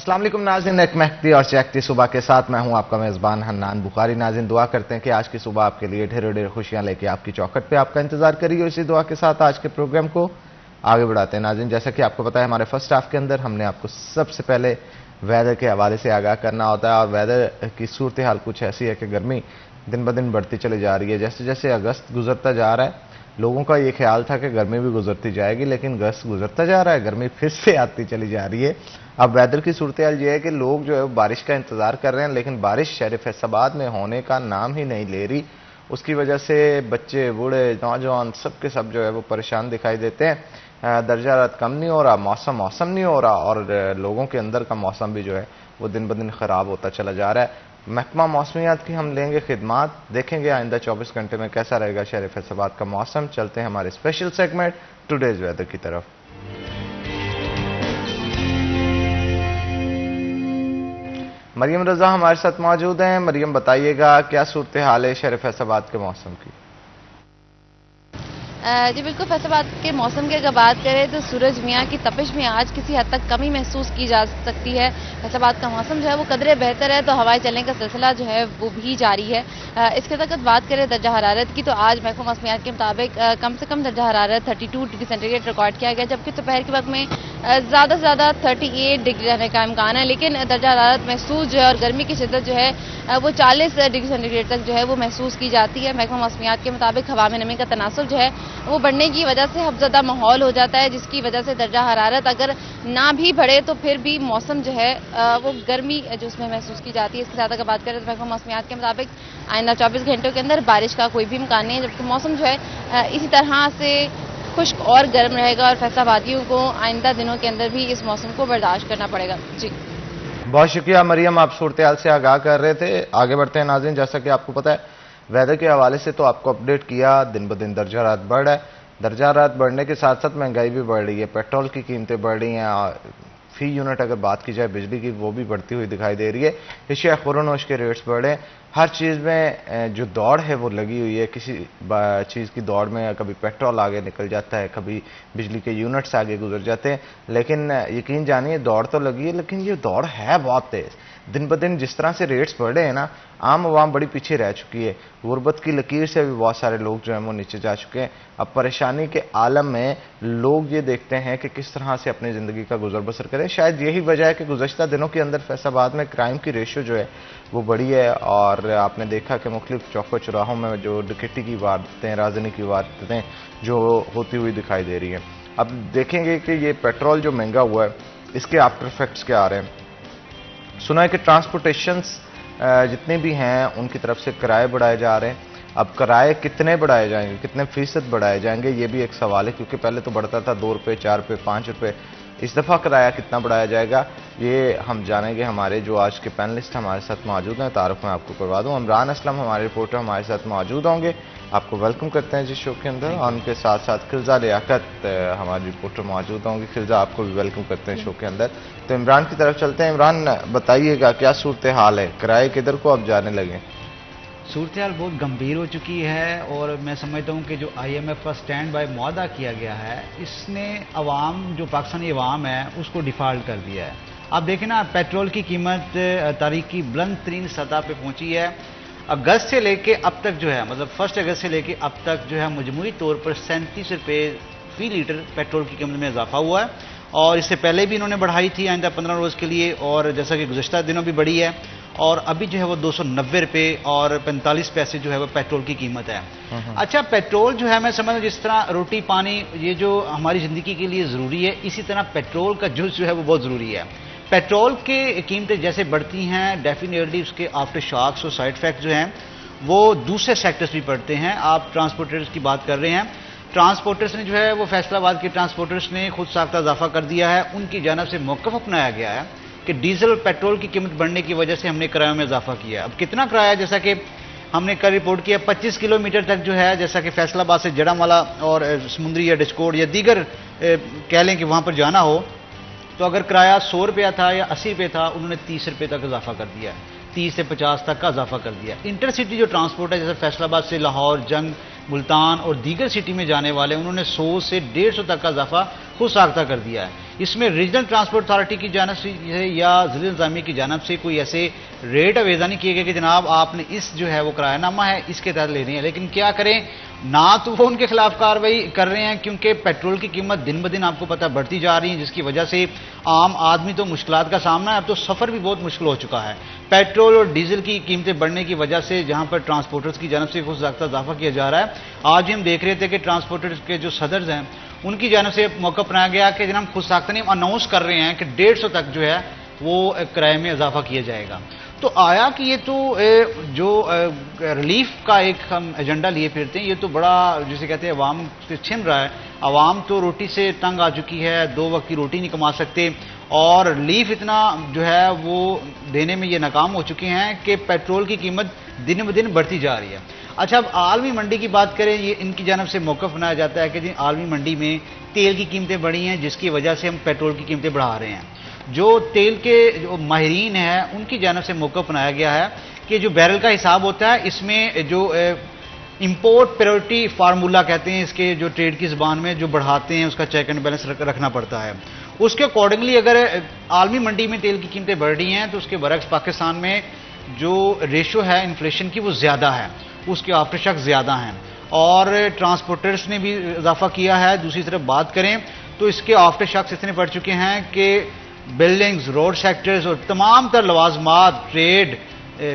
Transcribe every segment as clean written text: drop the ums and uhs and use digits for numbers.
अस्सलाम वालेकुम नाज़रीन, एक महकती और चहकती सुबह के साथ मैं हूं आपका मेज़बान हन्नान बुखारी। नाज़रीन, दुआ करते हैं कि आज की सुबह आपके लिए ढेरों ढेर खुशियां लेके आपकी चौखट पे आपका इंतजार करिए। और इसी दुआ के साथ आज के प्रोग्राम को आगे बढ़ाते हैं। नाज़रीन, जैसा कि आपको पता है, हमारे फर्स्ट हाफ के अंदर हमने आपको सबसे पहले वेदर के हवाले से आगाह करना होता है। और वेदर की सूरत हाल कुछ ऐसी है कि गर्मी दिन ब दिन बढ़ती चली जा रही है। जैसे जैसे अगस्त गुजरता जा रहा है, लोगों का ये ख्याल था कि गर्मी भी गुजरती जाएगी, लेकिन अगस्त गुजरता जा रहा है, गर्मी फिर से आती चली जा रही है। अब वेदर की सूरत हाल ये है कि लोग जो है बारिश का इंतजार कर रहे हैं, लेकिन बारिश शहर फैसलाबाद में होने का नाम ही नहीं ले रही। उसकी वजह से बच्चे, बूढ़े, नौजवान सब के सब जो है वो परेशान दिखाई देते हैं। दर्जा हरारत कम नहीं हो रहा, मौसम नहीं हो रहा, और लोगों के अंदर का मौसम भी जो है वो दिन ब दिन ख़राब होता चला जा रहा है। महकमा मौसमियात की हम लेंगे खिदमात, देखेंगे आइंदा 24 घंटे में कैसा रहेगा शहर फैसलाबाद का मौसम। चलते हैं हमारे स्पेशल सेगमेंट टुडेज वेदर की तरफ। मरियम रजा हमारे साथ मौजूद हैं। मरियम, बताइएगा क्या सूरत हाल है शहर फैसलाबाद के मौसम की? जी बिल्कुल, फैसलाबाद के मौसम की अगर बात करें तो सूरज मियाँ की तपिश में आज किसी हद तक कमी महसूस की जा सकती है। फैसलाबाद का मौसम जो है वो कदरे बेहतर है, तो हवाएं चलने का सिलसिला जो है वो भी जारी है। इसके तक बात करें दर्जा हरारत की, तो आज महकमा मौसमियात के मुताबिक कम से कम दर्जा हरारत 32 डिग्री सेंटीग्रेड रिकॉर्ड किया गया, जबकि दोपहर के वक्त में ज़्यादा से ज़्यादा 38 डिग्री रहने का इम्कान है। लेकिन दर्जा हरारत महसूस जो है और गर्मी की शिद्दत जो है वो 40 डिग्री सेंटीग्रेड तक जो है वो महसूस की जाती है। महकमा मौसमियात के मुताबिक हवा में नमी का तनासुर जो है वो बढ़ने की वजह से हफ्ज़दा माहौल हो जाता है, जिसकी वजह से दर्जा हरारत अगर ना भी बढ़े तो फिर भी मौसम जो है वो गर्मी जो उसमें महसूस की जाती है। इसके साथ अगर बात करें तो महकमा मौसमियात के मुताबिक आइंदा 24 घंटों के अंदर बारिश का कोई भी इम्कान नहीं है, जबकि मौसम जो है इसी तरह से खुश्क और गर्म रहेगा और फैसलाबादियों को आइंदा दिनों के अंदर भी इस मौसम को बर्दाश्त करना पड़ेगा। जी बहुत शुक्रिया मरियम, आप सूरत हाल से आगाह कर रहे थे। आगे बढ़ते हैं नाज़रीन, जैसा कि आपको पता है वेदर के हवाले से तो आपको अपडेट किया, दिन ब दिन दर्जा हरारत बढ़ रहा है। दर्जा हरारत बढ़ने के साथ साथ महंगाई भी बढ़ रही है, पेट्रोल की कीमतें बढ़ रही हैं, फी यूनिट अगर बात की जाए बिजली की वो भी बढ़ती हुई दिखाई दे रही है। एशिया खुरनोश के रेट्स बढ़े, हर चीज़ में जो दौड़ है वो लगी हुई है। किसी चीज़ की दौड़ में कभी पेट्रोल आगे निकल जाता है, कभी बिजली के यूनिट्स आगे गुजर जाते हैं, लेकिन यकीन जानिए दौड़ तो लगी है, लेकिन ये दौड़ है बहुत तेज़। दिन ब दिन जिस तरह से रेट्स बढ़े हैं ना, आम आवाम बड़ी पीछे रह चुकी है। गुर्बत की लकीर से भी बहुत सारे लोग जो हैं वो नीचे जा चुके हैं। अब परेशानी के आलम में लोग ये देखते हैं कि किस तरह से अपनी ज़िंदगी का गुजर बसर करें। शायद यही वजह है कि गुज़श्ता दिनों के अंदर फैसलाबाद में क्राइम की रेशो जो है वो बढ़ी है। और आपने देखा कि मुख्तलिफ चौकों चौराहों में जो डकैती की वारदातें, राजनी की वारदातें जो होती हुई दिखाई दे रही हैं। अब देखेंगे कि ये पेट्रोल जो महंगा हुआ है इसके आफ्टर इफेक्ट्स क्या आ रहे हैं। सुना है कि ट्रांसपोर्टेशंस जितने भी हैं उनकी तरफ से किराए बढ़ाए जा रहे हैं। अब किराए कितने बढ़ाए जाएंगे, कितने फीसद बढ़ाए जाएंगे, ये भी एक सवाल है, क्योंकि पहले तो बढ़ता था 2 रुपये, 4 रुपये, 5 रुपये। इस दफ़ा किराया कितना बढ़ाया जाएगा ये हम जानेंगे। हमारे जो आज के पैनलिस्ट हमारे साथ मौजूद हैं, तारुफ मैं आपको करवा दूँ। इमरान असलम हमारे रिपोर्टर हमारे साथ मौजूद होंगे, आपको वेलकम करते हैं जिस शो के अंदर। और उनके साथ साथ खिलजा लियाकत हमारी रिपोर्टर मौजूद होंगी। खिलजा, आपको भी वेलकम करते हैं शो के अंदर। तो इमरान की तरफ चलते हैं। इमरान, बताइएगा क्या सूरत हाल है, किराए किधर को अब जाने लगे? सूरत हाल बहुत गंभीर हो चुकी है, और मैं समझता हूँ कि जो IMF का स्टैंड बाय मुआहदा किया गया है, इसने अवाम, जो पाकिस्तानी अवाम है, उसको डिफ़ॉल्ट कर दिया है। आप देखें ना, पेट्रोल की कीमत तारीख की बुलंद तरीन सतह पे पहुँची है। अगस्त से लेके अब तक जो है, मतलब 1 अगस्त से लेके अब तक जो है मजमूरी तौर पर 37 रुपये फ़ी लीटर पेट्रोल की कीमत में इजाफा हुआ है। और इससे पहले भी इन्होंने बढ़ाई थी आइंदा 15 रोज़ के लिए, और जैसा कि गुज़श्ता दिनों भी बढ़ी है। और अभी जो है वो 290 रुपये और 45 पैसे जो है वो पेट्रोल की कीमत है। अच्छा, पेट्रोल जो है मैं समझता हूँ जिस तरह रोटी पानी ये जो हमारी ज़िंदगी के लिए ज़रूरी है, इसी तरह पेट्रोल का जूस जो है वो बहुत ज़रूरी है। पेट्रोल की कीमतें जैसे बढ़ती हैं, डेफिनेटली उसके आफ्टर शॉक्स और साइड इफेक्ट जो हैं वो दूसरे सेक्टर्स भी पड़ते हैं। आप ट्रांसपोर्टर्स की बात कर रहे हैं, ट्रांसपोर्टर्स ने जो है वो फैसलाबाद के ट्रांसपोर्टर्स ने खुद साख्ता इजाफा कर दिया है। उनकी जानब से मौक़िफ़ अपनाया गया है कि डीजल पेट्रोल की कीमत बढ़ने की वजह से हमने किराए में इजाफा किया है। अब कितना किराया, जैसा कि हमने कल रिपोर्ट किया, 25 किलोमीटर तक जो है, जैसा कि फैसलाबाद से जड़ामाला और समुंदरी या डिस्कोड या दीगर कह लें कि वहाँ पर जाना हो, तो अगर किराया 100 रुपया था या 80 रुपये था, उन्होंने 30 रुपये तक इजाफा कर दिया है, 30 से 50 तक का इजाफा कर दिया। इंटरसिटी जो ट्रांसपोर्ट है, जैसे फैसलाबाद से लाहौर, जंग, मुल्तान और दीगर सिटी में जाने वाले, उन्होंने 100 से 150 तक का इजाफा खुद साख्ता कर दिया है। इसमें रीजनल ट्रांसपोर्ट अथॉरिटी की जानब से या ज़िला इंतज़ामिया की जानब से कोई ऐसे रेट अवेज़ा नहीं किए गए कि जनाब आपने इस जो है वो किरायानामा है इसके तहत लेनी है। लेकिन क्या करें, ना तो वो उनके खिलाफ कार्रवाई कर रहे हैं क्योंकि पेट्रोल की कीमत दिन ब दिन आपको पता बढ़ती जा रही है, जिसकी वजह से आम आदमी तो मुश्किलात का सामना है। अब तो सफ़र भी बहुत मुश्किल हो चुका है। पेट्रोल और डीजल की कीमतें बढ़ने की वजह से जहां पर ट्रांसपोर्टर्स की जानब से कुछ इजाफा किया जा रहा है। आज भी हम देख रहे थे कि ट्रांसपोर्टर्स के जो सदर्स हैं उनकी जानब से मौका अपनाया गया कि जनाब खुद साख्तनी अनाउंस कर रहे हैं कि 150 तक जो है वो किराए में इजाफा किया जाएगा। तो आया कि ये तो जो रिलीफ का एक हम एजेंडा लिए फिरते हैं, ये तो बड़ा जिसे कहते हैं अवाम से छिन रहा है। अवाम तो रोटी से तंग आ चुकी है, 2 वक्त की रोटी नहीं कमा सकते और रिलीफ इतना जो है वो देने में ये नाकाम हो चुके हैं कि पेट्रोल की कीमत दिन ब दिन बढ़ती जा रही है। अच्छा, अब आलमी मंडी की बात करें, ये इनकी जानब से मौक़िफ़ बनाया जाता है कि जी आलमी मंडी में तेल की कीमतें बढ़ी हैं जिसकी वजह से हम पेट्रोल की कीमतें बढ़ा रहे हैं। जो तेल के जो माहिरीन हैं उनकी जानब से मौक़िफ़ बनाया गया है कि जो बैरल का हिसाब होता है इसमें जो इंपोर्ट प्रायोरिटी फार्मूला कहते हैं इसके, जो ट्रेड की ज़बान में जो बढ़ाते हैं उसका चेक एंड बैलेंस रखना पड़ता है। उसके अकॉर्डिंगली अगर आलमी मंडी में तेल की कीमतें बढ़ रही हैं तो उसके बरक्स पाकिस्तान में जो रेशो है इन्फ्लेशन की वो ज़्यादा है, उसके आफ्टर शॉक ज़्यादा हैं और ट्रांसपोर्टर्स ने भी इजाफा किया है। दूसरी तरफ बात करें तो इसके आफ्टर शॉक्स इतने बढ़ चुके हैं कि बिल्डिंग्स, रोड सेक्टर्स और तमाम तर लवाजमात, ट्रेड,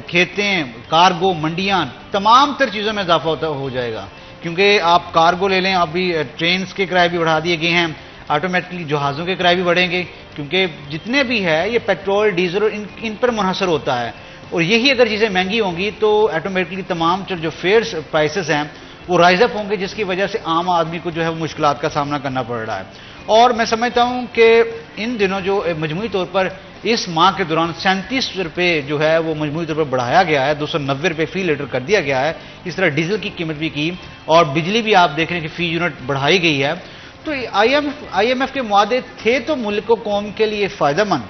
खेतें, कार्गो, मंडियां, तमाम तर चीज़ों में इजाफा हो जाएगा। क्योंकि आप कार्गो ले लें, अभी ट्रेन के किराए भी बढ़ा दिए गए हैं, ऑटोमेटिकली जहाज़ों के किराए भी बढ़ेंगे क्योंकि जितने भी है ये पेट्रोल, डीजल और इन पर मुनहसर होता है। और यही अगर चीज़ें महंगी होंगी तो ऑटोमेटिकली तमाम जो फेयर्स प्राइसेस हैं वो राइज अप होंगे, जिसकी वजह से आम आदमी को जो है वो मुश्किलात का सामना करना पड़ रहा है। और मैं समझता हूं कि इन दिनों जो मजमूई तौर पर इस माह के दौरान 37 रुपये जो है वो मजमूई तौर पर बढ़ाया गया है, 290 रुपये फी लीटर कर दिया गया है। इस तरह डीजल की कीमत भी की और बिजली भी आप देख रहे हैं कि फी यूनिट बढ़ाई गई है। तो IMF के मुआदे थे तो मुल्क को कौम के लिए फ़ायदेमंद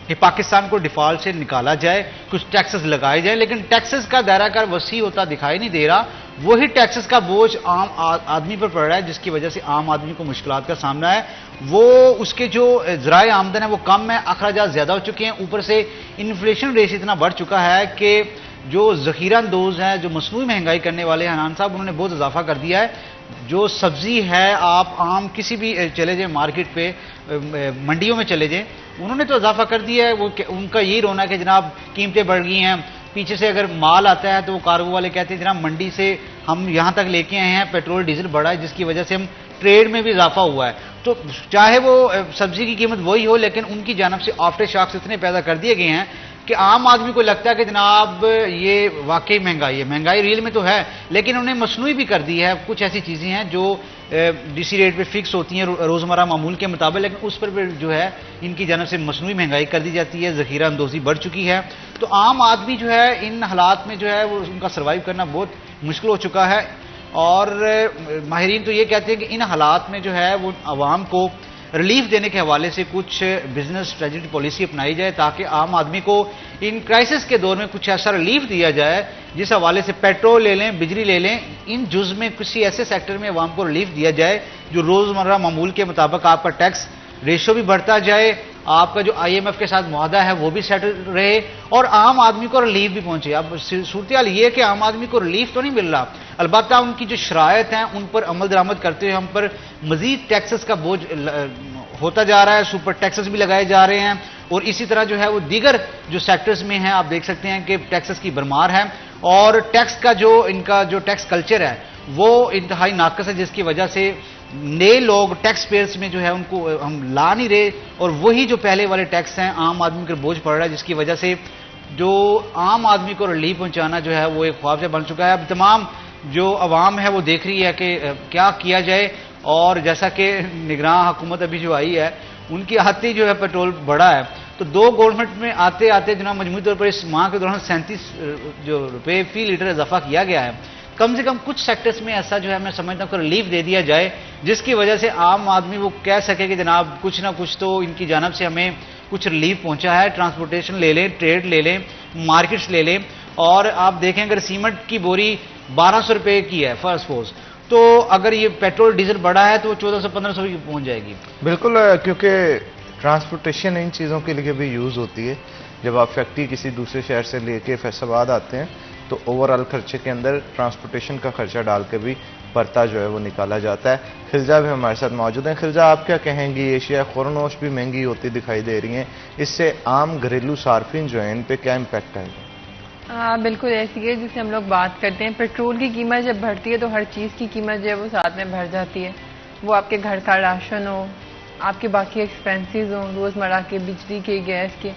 कि पाकिस्तान को डिफॉल्ट से निकाला जाए, कुछ टैक्सेस लगाए जाए, लेकिन टैक्सेस का दायराकार वसी होता दिखाई नहीं दे रहा। वही टैक्सेस का बोझ आम आदमी पर पड़ रहा है, जिसकी वजह से आम आदमी को मुश्किलात का सामना है। वो उसके जो ज़राए आमदन है वो कम है, अखराजात ज़्यादा हो चुके हैं, ऊपर से इन्फ्लेशन रेट इतना बढ़ चुका है कि जो ज़ख़ीरा अंदोज़ हैं, जो मसनूई महंगाई करने वाले हैं हनान साहब, उन्होंने बहुत इजाफा कर दिया है। जो सब्जी है, आप आम किसी भी चले जाए मार्केट पे, मंडियों में चले जाए, उन्होंने तो इजाफा कर दिया है। वो उनका यही रोना है कि जनाब कीमतें बढ़ गई हैं। पीछे से अगर माल आता है तो वो कार्गो वाले कहते हैं जनाब मंडी से हम यहाँ तक लेके आए हैं, पेट्रोल डीजल बढ़ा है जिसकी वजह से हम ट्रेड में भी इजाफा हुआ है। तो चाहे वो सब्जी की कीमत वही हो, लेकिन उनकी जानब से आफ्टर शॉक्स इतने पैदा कर दिए गए हैं कि आम आदमी को लगता है कि जनाब ये वाकई महंगाई है। महंगाई रियल में तो है, लेकिन उन्हें मसनूई भी कर दी है। कुछ ऐसी चीज़ें हैं जो डीसी रेट पे फिक्स होती हैं रोज़मर्रा मामूल के मुताबिक, लेकिन उस पर भी जो है इनकी जानब से मसनूई महंगाई कर दी जाती है, ज़ख़ीरा अंदोज़ी बढ़ चुकी है। तो आम आदमी जो है इन हालात में जो है वो उनका सर्वाइव करना बहुत मुश्किल हो चुका है। और माहिरीन तो ये कहते हैं कि इन हालात में जो है वो आवाम को रिलीफ देने के हवाले से कुछ बिजनेस स्ट्रेटजी पॉलिसी अपनाई जाए ताकि आम आदमी को इन क्राइसिस के दौर में कुछ ऐसा रिलीफ दिया जाए जिस हवाले से पेट्रोल ले लें, बिजली ले लें, इन जुज़ में किसी ऐसे सेक्टर में आवाम को रिलीफ दिया जाए जो रोज़मर्रा मामूल के मुताबिक आपका टैक्स रेशो भी बढ़ता जाए, आपका जो IMF के साथ मुआहदा है वो भी सेटल रहे और आम आदमी को रिलीफ भी पहुंचे। अब सूरत हाल ये है कि आम आदमी को रिलीफ तो नहीं मिल रहा, अलबत्ता उनकी जो शरायत हैं उन पर अमल दरामद करते हुए हम पर मजीद टैक्सेस का बोझ होता जा रहा है, सुपर टैक्सेस भी लगाए जा रहे हैं। और इसी तरह जो है वो दीगर जो सेक्टर्स में है आप देख सकते हैं कि टैक्सेस की भरमार है और टैक्स का जो इनका जो टैक्स कल्चर है वो इंतहाई नाकस है, जिसकी वजह से नए लोग टैक्स पेयर्स में जो है उनको हम ला नहीं रहे और वही जो पहले वाले टैक्स हैं आम आदमी पर बोझ पड़ रहा है, जिसकी वजह से जो आम आदमी को रिलीफ पहुंचाना जो है वो एक ख्वाब से बन चुका है। अब तमाम जो अवाम है वो देख रही है कि क्या किया जाए। और जैसा कि निगरान हुकूमत अभी जो आई है उनकी आते ही जो है पेट्रोल बढ़ा है, तो 2 गवर्नमेंट में आते आते जनाब मजमूई तौर पर इस माह के दौरान 37 रुपये फी लीटर इजाफा किया गया है। कम से कम कुछ सेक्टर्स में ऐसा जो है मैं समझता हूँ कि रिलीफ दे दिया जाए जिसकी वजह से आम आदमी वो कह सके कि जनाब कुछ ना कुछ तो इनकी जानब से हमें कुछ रिलीफ पहुंचा है। ट्रांसपोर्टेशन ले लें, ट्रेड ले लें, मार्केट्स ले लें। और आप देखें अगर सीमेंट की बोरी 1200 रुपये की है फर्स्ट सपोज, तो अगर ये पेट्रोल डीजल बढ़ा है तो वो 1400-1500 की पहुंच जाएगी। बिल्कुल, क्योंकि ट्रांसपोर्टेशन इन चीज़ों के लिए भी यूज़ होती है। जब आप फैक्ट्री किसी दूसरे शहर से लेके फैसलाबाद आते हैं तो ओवरऑल खर्चे के अंदर ट्रांसपोर्टेशन का खर्चा डाल के भी परता जो है वो निकाला जाता है। खिलजा भी हमारे साथ मौजूद हैं। खिलजा, आप क्या कहेंगी? एशिया खुरनोश भी महंगी होती दिखाई दे रही हैं, इससे आम घरेलू सार्फिन जो है इन पे क्या इम्पैक्ट आएगा? बिल्कुल ऐसी है जिससे हम लोग बात करते हैं। पेट्रोल की कीमत जब बढ़ती है तो हर चीज़ की कीमत जो है वो साथ में बढ़ जाती है। वो आपके घर का राशन हो, आपके बाकी एक्सपेंसेस हो, रोज़मर्रा के बिजली के, गैस के,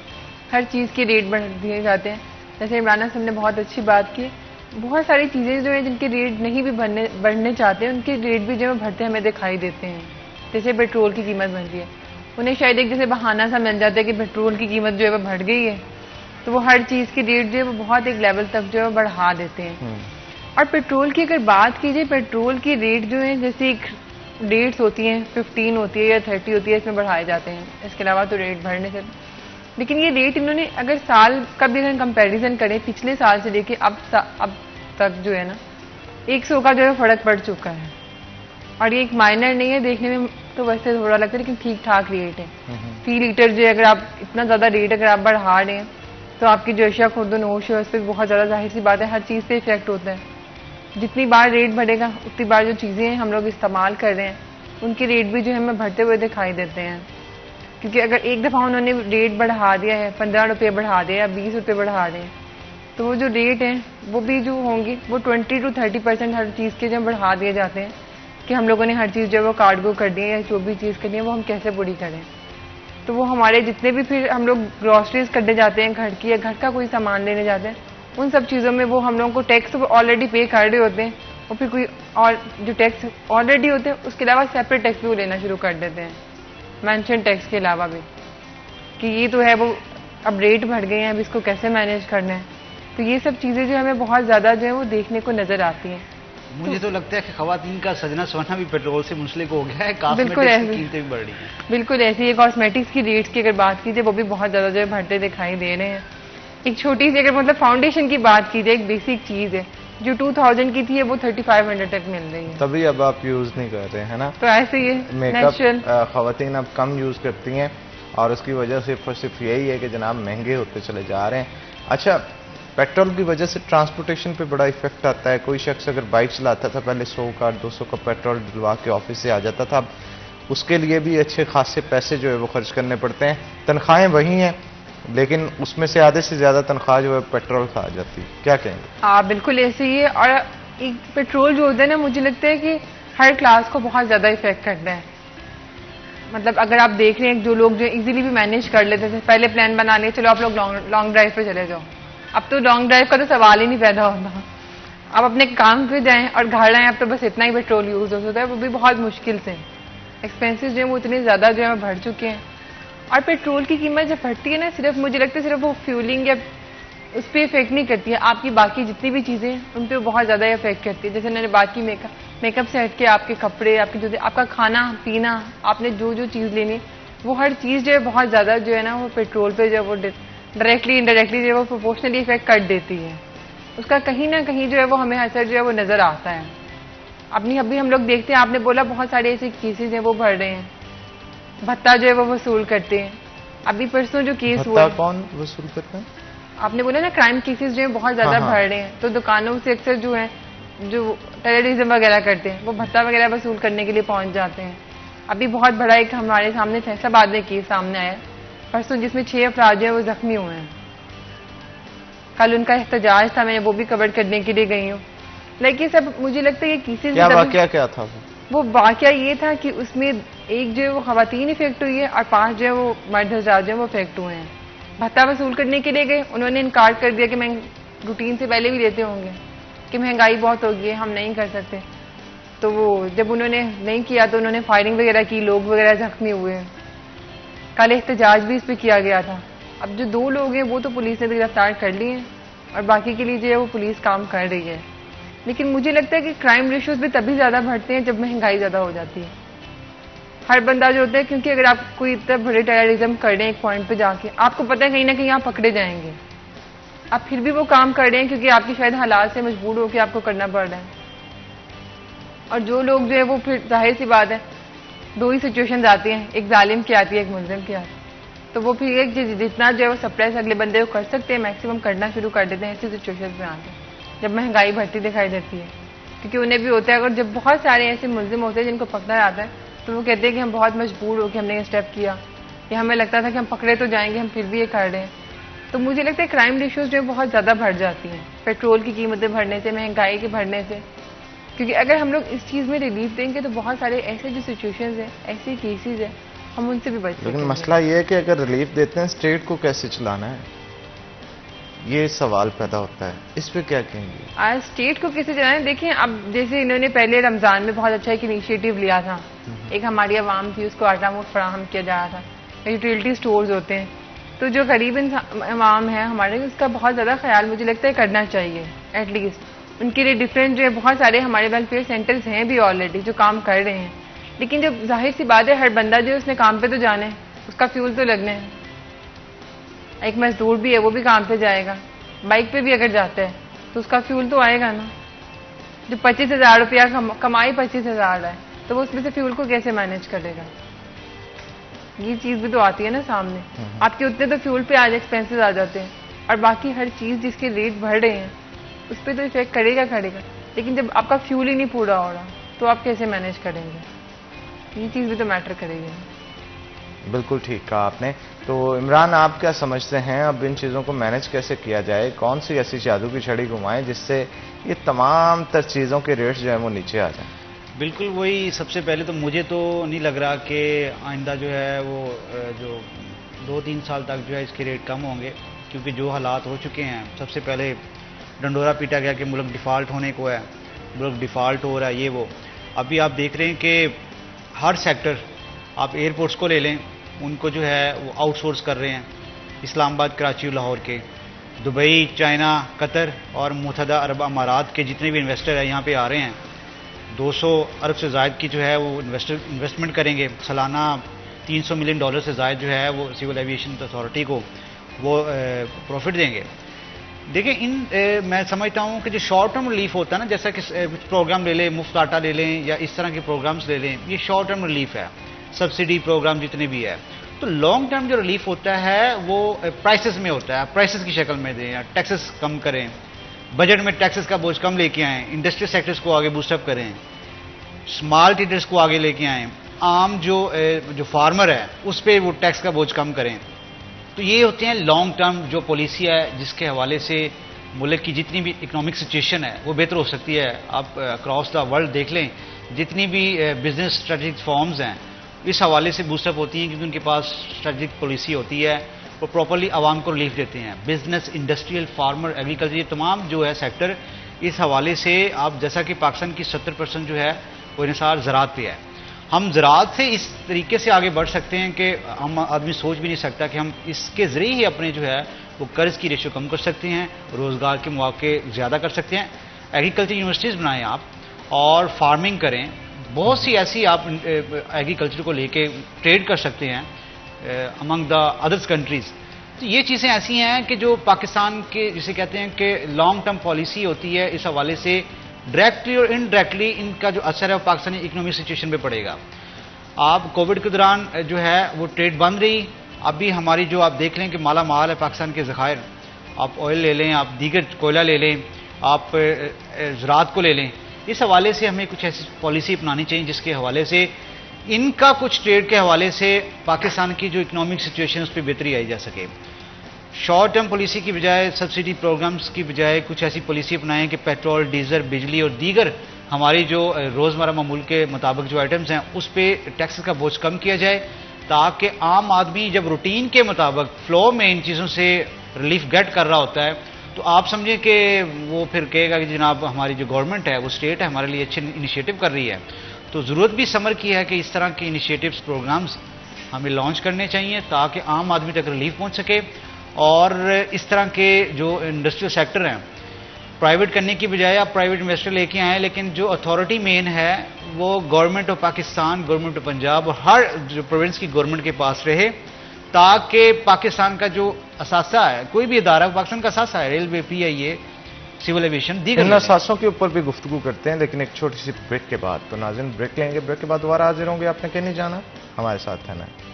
हर चीज़ के रेट बढ़ दिए जाते हैं। जैसे इमरान साहब ने बहुत अच्छी बात की, बहुत सारी चीज़ें जो है जिनके रेट नहीं भी बढ़ने चाहते हैं उनके रेट भी जो है बढ़ते हमें दिखाई देते हैं। जैसे पेट्रोल की कीमत बढ़ रही है, उन्हें शायद एक जैसे बहाना सा मिल जाता है कि पेट्रोल की कीमत जो है वो बढ़ गई है, तो वो हर चीज़ की रेट जो है वो बहुत एक लेवल तक जो है वो बढ़ा देते हैं। और पेट्रोल की अगर बात कीजिए, पेट्रोल की रेट जो है जैसे एक डेट्स होती हैं, 15 होती है या 30 होती है, इसमें बढ़ाए जाते हैं। इसके अलावा तो रेट बढ़ने से, लेकिन ये रेट इन्होंने अगर साल का भी अगर कंपैरिजन करें पिछले साल से लेके अब तक जो है ना 100 का जो है फर्क पड़ चुका है। और ये एक माइनर नहीं है, देखने में तो वैसे थोड़ा लगता है लेकिन ठीक ठाक रेट है। फी लीटर जो है अगर आप इतना ज़्यादा रेट अगर आप बढ़ा रहे हैं तो आपकी जो अशिया खुर्द-ओ-नोश है उस पर बहुत ज़्यादा जाहिर सी बात है हर चीज़ पे इफेक्ट होता है। जितनी बार रेट बढ़ेगा उतनी बार जो चीज़ें हम लोग इस्तेमाल कर रहे हैं उनके रेट भी जो है हमें बढ़ते हुए दिखाई देते हैं। क्योंकि अगर एक दफ़ा उन्होंने रेट बढ़ा दिया है, 15 रुपये बढ़ा दिया या 20 रुपये बढ़ा दें, तो वो जो रेट हैं वो भी जो होंगे वो 20 to 30% हर चीज़ के जो बढ़ा दिए जाते हैं कि हम लोगों ने हर चीज़ जो है वो कार्गो कर दी है या जो भी चीज़ करनी है वो हम कैसे पूरी करें। तो वो हमारे जितने भी फिर हम लोग ग्रॉसरीज करने जाते हैं घर की या घर का कोई सामान लेने जाते हैं, उन सब चीज़ों में वो हम लोगों को टैक्स ऑलरेडी पे कर रहे होते हैं और फिर कोई और जो टैक्स ऑलरेडी होते हैं उसके अलावा सेपरेट टैक्स भी वो लेना शुरू कर देते हैं, मेंशन टैक्स के अलावा भी, कि ये तो है वो अब रेट बढ़ गए हैं, अब इसको कैसे मैनेज करना है। तो ये सब चीज़ें जो हमें बहुत ज़्यादा जो है वो देखने को नज़र आती हैं। मुझे तो लगता है कि खवातीन का सजना सवरना भी पेट्रोल से मुंसलिक हो गया है, कॉस्मेटिक्स की कीमतें भी बढ़ रही हैं। बिल्कुल ऐसी है, कॉस्मेटिक्स की रेट्स की अगर बात कीजिए वो भी बहुत ज़्यादा जो है बढ़ते दिखाई दे रहे हैं। एक छोटी सी अगर मतलब फाउंडेशन की बात कीजिए, एक बेसिक चीज़ है जो 2000 की थी वो 3500 तक मिल रही है। तभी अब आप यूज़ नहीं कर रहे हैं ना? तो ऐसे ही है, मेकअप खवातीन अब कम यूज़ करती हैं और उसकी वजह सिर्फ यही है कि जनाब महंगे होते चले जा रहे हैं। अच्छा, पेट्रोल की वजह से ट्रांसपोर्टेशन पे बड़ा इफेक्ट आता है। कोई शख्स अगर बाइक चलाता था पहले 100 का 200 का पेट्रोल डलवा के ऑफिस से आ जाता था, अब उसके लिए भी अच्छे खासे पैसे जो है वो खर्च करने पड़ते हैं। तनख्वाहें वही हैं लेकिन उसमें से आधे से ज़्यादा तनख्वाह जो है पेट्रोल खा जाती है। क्या कहेंगे? हाँ बिल्कुल ऐसे ही है। और एक पेट्रोल जो होता है ना, मुझे लगता है कि हर क्लास को बहुत ज़्यादा इफेक्ट करता है। मतलब अगर आप देख रहे हैं जो लोग जो इजीली भी मैनेज कर लेते थे, पहले प्लान बना लिया चलो आप लोग लॉन्ग ड्राइव पे चले जाओ, अब तो लॉन्ग ड्राइव का तो सवाल ही नहीं पैदा होता। आप अपने काम पे जाएं और घर आएं, अब तो बस इतना ही पेट्रोल यूज़ होता है, वो भी बहुत मुश्किल से। एक्सपेंसेस जो है वो इतने ज़्यादा जो है बढ़ चुके हैं। और पेट्रोल की कीमत जब बढ़ती है ना, सिर्फ मुझे लगता है सिर्फ वो फ्यूलिंग या उस पर इफेक्ट नहीं करती है, आपकी बाकी जितनी भी चीज़ें हैं उन पर बहुत ज़्यादा इफेक्ट करती है। जैसे मैंने बात की मेकअप से हट के आपके कपड़े, आपके जूते, आपका खाना पीना, आपने जो जो चीज़ लेनी, वो हर चीज़ जो है बहुत ज़्यादा जो है ना वो पेट्रोल पे जो है वो डायरेक्टली इनडायरेक्टली जो है वो प्रोपोर्शनली इफेक्ट कर देती है। उसका कहीं ना कहीं जो है वो हमें असर जो है वो नज़र आता है। अभी हम लोग देखते हैं, आपने बोला बहुत सारे ऐसे केसेज हैं वो बढ़ रहे हैं, भत्ता जो है वो वसूल करते हैं। अभी परसों जो केस हुआ, कौन वसूल करता है? आपने बोला ना क्राइम केसेस जो है बहुत ज़्यादा बढ़ रहे हैं, तो दुकानों से अक्सर जो है जो टेररिज्म वगैरह करते हैं वो भत्ता वगैरह वसूल करने के लिए पहुंच जाते हैं। अभी बहुत बड़ा एक हमारे सामने फैसलाबाद में केस सामने आया परसों, जिसमें 6 अफराद जो है वो जख्मी हुए हैं। कल उनका एहतजाज था, मैं वो भी कवर करने के लिए गई हूँ। लेकिन सब मुझे लगता है ये केसेस क्या था वो वाकया ये था कि उसमें एक जो है वो खवातीन इफेक्ट हुई है और 5 जो है वो मर्द हजरात जो है वो इफेक्ट हुए हैं। भत्ता वसूल करने के लिए गए, उन्होंने इनकार कर दिया कि मैं रूटीन से पहले भी लेते होंगे कि महंगाई बहुत होगी है, हम नहीं कर सकते। तो वो जब उन्होंने नहीं किया तो उन्होंने फायरिंग वगैरह की, लोग वगैरह जख्मी हुए। कल एहतजाज भी इस पर किया गया था। अब जो 2 लोग हैं वो तो पुलिस ने गिरफ्तार कर लिए हैं और बाकी के लिए जो है वो पुलिस काम कर रही है। लेकिन मुझे लगता है कि क्राइम रेशियोज भी तभी ज़्यादा बढ़ते हैं जब महंगाई ज़्यादा हो जाती है। हर बंदा जो होता है, क्योंकि अगर आप कोई इतना बड़े टेररिज्म कर रहे हैं एक पॉइंट पे जाके, आपको पता है कहीं ना कहीं आप पकड़े जाएंगे, आप फिर भी वो काम कर रहे हैं क्योंकि आपकी शायद हालात से मजबूर होकर आपको करना पड़ रहा है। और जो लोग जो है वो फिर जाहिर सी बात है, दो ही सिचुएशंस आती हैं, एक जालिम की आती है, एक मुल्जिम की आती है। तो वो फिर एक जितना जो है वो सप्रेस अगले बंदे को कर सकते हैं, मैक्सिमम करना शुरू कर देते हैं ऐसी सिचुएशंस में आके, जब महंगाई बढ़ती दिखाई देती है। क्योंकि उन्हें भी होता है, अगर जब बहुत सारे ऐसे मुल्जिम होते हैं जिनको पकड़ा जाता है, तो वो कहते हैं कि हम बहुत मजबूर हो कि हमने ये स्टेप किया, या हमें लगता था कि हम पकड़े तो जाएंगे, हम फिर भी ये कर रहे हैं। तो मुझे लगता है क्राइम रेशियोज जो है बहुत ज़्यादा बढ़ जाती हैं पेट्रोल की कीमतें बढ़ने से, महंगाई के बढ़ने से। क्योंकि अगर हम लोग इस चीज़ में रिलीफ देंगे तो बहुत सारे ऐसे जो सिचुएशंस हैं, ऐसे केसेस हैं, हम उनसे भी बच सकते हैं। लेकिन मसला ये है कि अगर रिलीफ देते हैं, स्टेट को कैसे चलाना है, ये सवाल पैदा होता है। इस पे क्या कहेंगे? आज स्टेट को कैसे चलाएं? देखिए, अब जैसे इन्होंने पहले रमज़ान में बहुत अच्छा एक इनिशिएटिव लिया था, एक हमारी आवाम थी, उसको आटा मुफ्त फराहम किया जा रहा था, यूटिलिटी स्टोर्स होते हैं, तो जो गरीब आवाम है हमारे, उसका बहुत ज़्यादा ख्याल मुझे लगता है करना चाहिए। एटलीस्ट उनके लिए डिफरेंट जो है बहुत सारे हमारे वेलफेयर सेंटर्स हैं भी ऑलरेडी जो काम कर रहे हैं। लेकिन जब जाहिर सी बात है, हर बंदा जो है उसने काम पे तो जाना है, उसका फ्यूल तो लगना है। एक मजदूर भी है, वो भी काम पे जाएगा, बाइक पे भी अगर जाता है तो उसका फ्यूल तो आएगा ना। जो 25,000 रुपया कमाई 25,000 है, तो वो उसमें से फ्यूल को कैसे मैनेज करेगा? ये चीज़ भी तो आती है ना सामने। आपके उतने तो फ्यूल पे आज एक्सपेंसेस आ जाते हैं, और बाकी हर चीज़ जिसके रेट बढ़ रहे हैं उस पर तो इफेक्ट करेगा। लेकिन जब आपका फ्यूल ही नहीं पूरा हो रहा, तो आप कैसे मैनेज करेंगे? ये चीज़ भी तो मैटर करेगी। बिल्कुल ठीक कहा आपने। तो इमरान, आप क्या समझते हैं, अब इन चीज़ों को मैनेज कैसे किया जाए? कौन सी ऐसी जादू की छड़ी घुमाएं जिससे ये तमाम तर चीज़ों के रेट्स जो है वो नीचे आ जाएं? बिल्कुल वही, सबसे पहले तो मुझे तो नहीं लग रहा कि आइंदा जो है वो जो 2-3 साल तक जो है इसके रेट कम होंगे, क्योंकि जो हालात हो चुके हैं। सबसे पहले डंडोरा पीटा गया कि मुल्क डिफ़ॉल्ट होने को है, मुल्क डिफ़ॉल्ट हो रहा है, ये वो। अभी आप देख रहे हैं कि हर सेक्टर, आप एयरपोर्ट्स को ले लें, उनको जो है वो आउटसोर्स कर रहे हैं। इस्लामाबाद, कराची, लाहौर के, दुबई, चाइना, कतर और मुत्तहदा अरब अमारात के जितने भी इन्वेस्टर हैं यहाँ पे आ रहे हैं। 200 अरब से ज़ायद की जो है वो इन्वेस्टमेंट करेंगे सालाना। $300 मिलियन से ज़ायद जो है वो सिविल एविएशन अथॉरिटी को वो प्रॉफिट देंगे। देखिए, मैं समझता हूँ कि जो शॉर्ट टर्म रिलीफ होता है ना, जैसा कि प्रोग्राम ले लें, मुफ्त आटा ले लें या इस तरह के प्रोग्राम्स ले लें, ये शॉर्ट टर्म रिलीफ है, सब्सिडी प्रोग्राम जितने भी है। तो लॉन्ग टर्म जो रिलीफ होता है वो प्राइसेस में होता है, प्राइसेस की शक्ल में दें, टैक्सेस कम करें, बजट में टैक्सेस का बोझ कम लेके आएँ, इंडस्ट्रियल सेक्टर्स को आगे बूस्टअप करें, स्मॉल ट्रेडर्स को आगे लेके आएँ, आम जो फार्मर है उस पर वो टैक्स का बोझ कम करें। तो ये होते हैं लॉन्ग टर्म जो पॉलिसी है, जिसके हवाले से मुल्क की जितनी भी इकोनॉमिक सिचुएशन है वो बेहतर हो सकती है। आप अक्रॉस द वर्ल्ड देख लें, जितनी भी बिजनेस स्ट्रेटेजिक फॉर्म्स हैं इस हवाले से बूस्टअप होती हैं, क्योंकि उनके पास स्ट्रेटेजिक पॉलिसी होती है, वो प्रॉपरली आवाम को रिलीफ देते हैं। बिजनेस, इंडस्ट्रियल, फार्मर, एग्रीकल्चर, ये तमाम जो है सेक्टर, इस हवाले से आप जैसा कि पाकिस्तान की 70% जो है वो इन्हिसार ज़राअत पे है। हम ज़राअत से इस तरीके से आगे बढ़ सकते हैं कि हम आदमी सोच भी नहीं सकता कि हम इसके ज़रिए ही अपने जो है वो कर्ज़ की रेशो कम कर सकते हैं, रोज़गार के मौके ज़्यादा कर सकते हैं। एग्रीकल्चर यूनिवर्सिटीज़ बनाएं आप और फार्मिंग करें। बहुत सी ऐसी आप एग्रीकल्चर को लेके ट्रेड कर सकते हैं अमंग द अदर्स कंट्रीज़। तो ये चीज़ें ऐसी हैं कि जो पाकिस्तान के, जिसे कहते हैं कि लॉन्ग टर्म पॉलिसी होती है, इस हवाले से डायरेक्टली और इनडायरेक्टली इनका जो असर है वो पाकिस्तानी इकोनॉमिक सिचुएशन पे पड़ेगा। आप कोविड के दौरान जो है वो ट्रेड बंद रही, अभी हमारी जो आप देख लें कि माला माल है पाकिस्तान के ज़खायर, आप ऑयल ले लें, आप दीगर कोयला ले लें, आप ज़राअत को ले लें। इस हवाले से हमें कुछ ऐसी पॉलिसी अपनानी चाहिए जिसके हवाले से इनका कुछ ट्रेड के हवाले से पाकिस्तान की जो इकोनॉमिक सिचुएशन उस पर बेहतरी आई जा सके। शॉर्ट टर्म पॉलिसी की बजाय, सब्सिडी प्रोग्राम्स की बजाय कुछ ऐसी पॉलिसी अपनाएं कि पेट्रोल, डीजल, बिजली और दीगर हमारी जो रोज़मर्रा मामूल के मुताबिक जो आइटम्स हैं उस पर टैक्सेस का बोझ कम किया जाए, ताकि आम आदमी जब रूटीन के मुताबिक फ्लो में इन चीज़ों से रिलीफ गेट कर रहा होता है तो आप समझें कि वो फिर कहेगा कि जनाब हमारी जो गवर्नमेंट है, वो स्टेट है, हमारे लिए अच्छे इनिशिएटिव कर रही है। तो ज़रूरत भी समर की है कि इस तरह के इनिशिएटिव्स, प्रोग्राम्स हमें लॉन्च करने चाहिए ताकि आम आदमी तक रिलीफ पहुँच सके। और इस तरह के जो इंडस्ट्रियल सेक्टर हैं, प्राइवेट करने की बजाय आप प्राइवेट इन्वेस्टर लेके आएँ, लेकिन जो अथॉरिटी मेन है वो government of Pakistan, government of Punjab, हर जो प्रोविंस की गवर्नमेंट के पास रहे, ताकि पाकिस्तान का जो असासा है, कोई भी इदारा पाकिस्तान का असासा है, रेलवे, PIA, सिविल एविएशन दीगर इन असासों के ऊपर भी गुफ्तगू करते हैं, लेकिन एक छोटी सी ब्रेक के बाद। तो नाज़रीन ब्रेक लेंगे, ब्रेक के बाद दोबारा हाजिर होंगे। आपने कहीं नहीं जाना, हमारे साथ रहना है।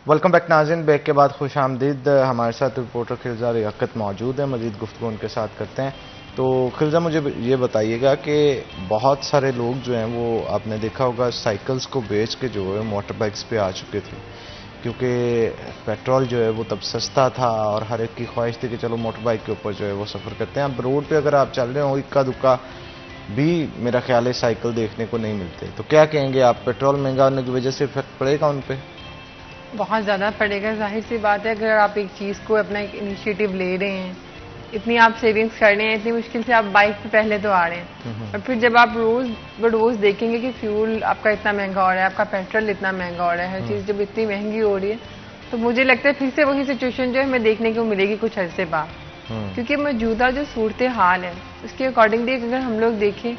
वेलकम बैक नाज़रीन, ब्रेक के बाद खुश आमदीद। हमारे साथ रिपोर्टर खिलजा रियाकत मौजूद है, मजीद गुफ्तगू उनके साथ करते हैं। तो खिलजा, मुझे ये बताइएगा कि बहुत सारे लोग जो हैं वो आपने देखा होगा साइकिल्स को बेच के जो है मोटर बाइक्स पे आ चुके थे, क्योंकि पेट्रोल जो है वो तब सस्ता था और हर एक की ख्वाहिश थी कि चलो मोटर बाइक के ऊपर जो है वो सफ़र करते हैं। अब रोड पे अगर आप चल रहे हो इक्का दुक्का भी मेरा ख्याल है साइकिल देखने को नहीं मिलते। तो क्या कहेंगे आप, पेट्रोल महंगा होने की वजह से इफेक्ट पड़ेगा उन पर? बहुत ज़्यादा पड़ेगा, जाहिर सी बात है। अगर आप एक चीज़ को अपना एक इनिशिएटिव ले रहे हैं, इतनी आप सेविंग्स कर रहे हैं, इतनी मुश्किल से आप बाइक पे पहले तो आ रहे हैं, और फिर जब आप रोज़ बरोज़ देखेंगे कि फ्यूल आपका इतना महंगा हो रहा है, आपका पेट्रोल इतना महंगा हो रहा है, हर चीज़ जब इतनी महंगी हो रही है, तो मुझे लगता है फिर से वही सिचुएशन जो है हमें देखने को मिलेगी कुछ अर्से बाद। क्योंकि मौजूदा जो सूरत हाल है उसके अकॉर्डिंगली अगर हम लोग देखें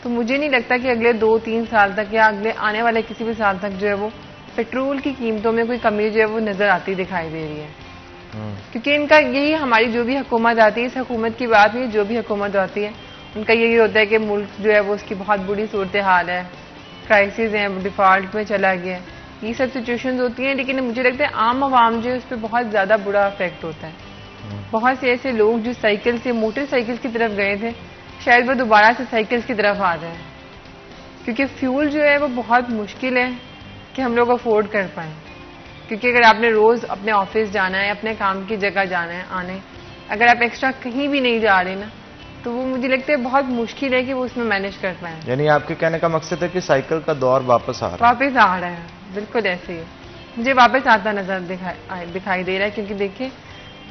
तो मुझे नहीं लगता कि अगले 2-3 साल तक या अगले आने वाले किसी भी साल तक जो है वो पेट्रोल की कीमतों में कोई कमी जो है वो नजर आती दिखाई दे रही है। क्योंकि इनका यही, हमारी जो भी हुकूमत आती है, इस हुकूमत की बात नहीं, जो भी हुकूमत आती है उनका यही होता है कि मुल्क जो है वो उसकी बहुत बुरी सूरत हाल है, क्राइसिस है, डिफॉल्ट में चला गया है, ये सब सिचुएशंस होती हैं। लेकिन मुझे लगता है आम आवाम जो है उस पर बहुत ज़्यादा बुरा इफेक्ट होता है। बहुत से ऐसे लोग जो साइकिल से मोटरसाइकिल की तरफ गए थे, शायद वो दोबारा से साइकिल्स की तरफ आ जाए, क्योंकि फ्यूल जो है वो बहुत मुश्किल है कि हम लोग अफोर्ड कर पाएँ। क्योंकि अगर आपने रोज़ अपने ऑफिस जाना है, अपने काम की जगह जाना है, आने, अगर आप एक्स्ट्रा कहीं भी नहीं जा रहे ना, तो वो मुझे लगता है बहुत मुश्किल है कि वो उसमें मैनेज कर पाएँ। यानी आपके कहने का मकसद है कि साइकिल का दौर वापस आ रहा है? वापस आ रहा है, बिल्कुल ऐसे ही मुझे वापस आता नजर दिखाई दे रहा है। क्योंकि देखिए,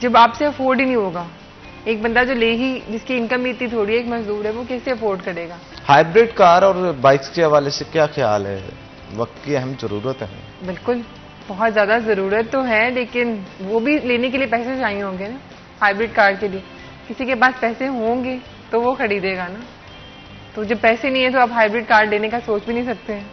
जब आपसे अफोर्ड ही नहीं होगा, एक बंदा जो जिसकी इनकम इतनी थोड़ी है, एक मजदूर है, वो कैसे अफोर्ड करेगा? हाइब्रिड कार और बाइक्स के हवाले से क्या ख्याल है? वक्त की अहम जरूरत है। बिल्कुल, बहुत ज़्यादा ज़रूरत तो है, लेकिन वो भी लेने के लिए पैसे चाहिए होंगे ना। हाइब्रिड कार के लिए किसी के पास पैसे होंगे तो वो खरीदेगा ना। तो जब पैसे नहीं है तो आप हाइब्रिड कार लेने का सोच भी नहीं सकते हैं।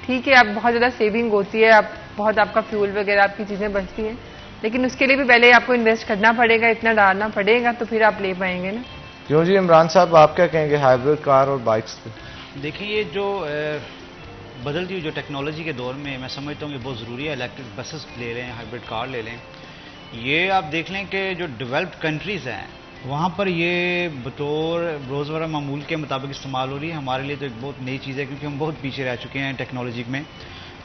ठीक है, आप बहुत ज़्यादा सेविंग होती है, आप बहुत आपका फ्यूल वगैरह आपकी चीज़ें बचती हैं, लेकिन उसके लिए भी पहले आपको इन्वेस्ट करना पड़ेगा, इतना डालना पड़ेगा, तो फिर आप ले पाएंगे ना। क्यों जी इमरान साहब, आप क्या कहेंगे हाइब्रिड कार और बाइक्स पे? देखिए, ये जो बदलती हुई जो टेक्नोलॉजी के दौर में मैं समझता हूँ कि बहुत ज़रूरी है इलेक्ट्रिक बसेस ले लें, हाइब्रिड कार ले लें। ये आप देख लें कि जो डेवलप्ड कंट्रीज़ हैं वहाँ पर ये बतौर रोज़मर्रा मामूल के मुताबिक इस्तेमाल हो रही है। हमारे लिए तो एक बहुत नई चीज़ है, क्योंकि हम बहुत पीछे रह चुके हैं टेक्नोलॉजी में।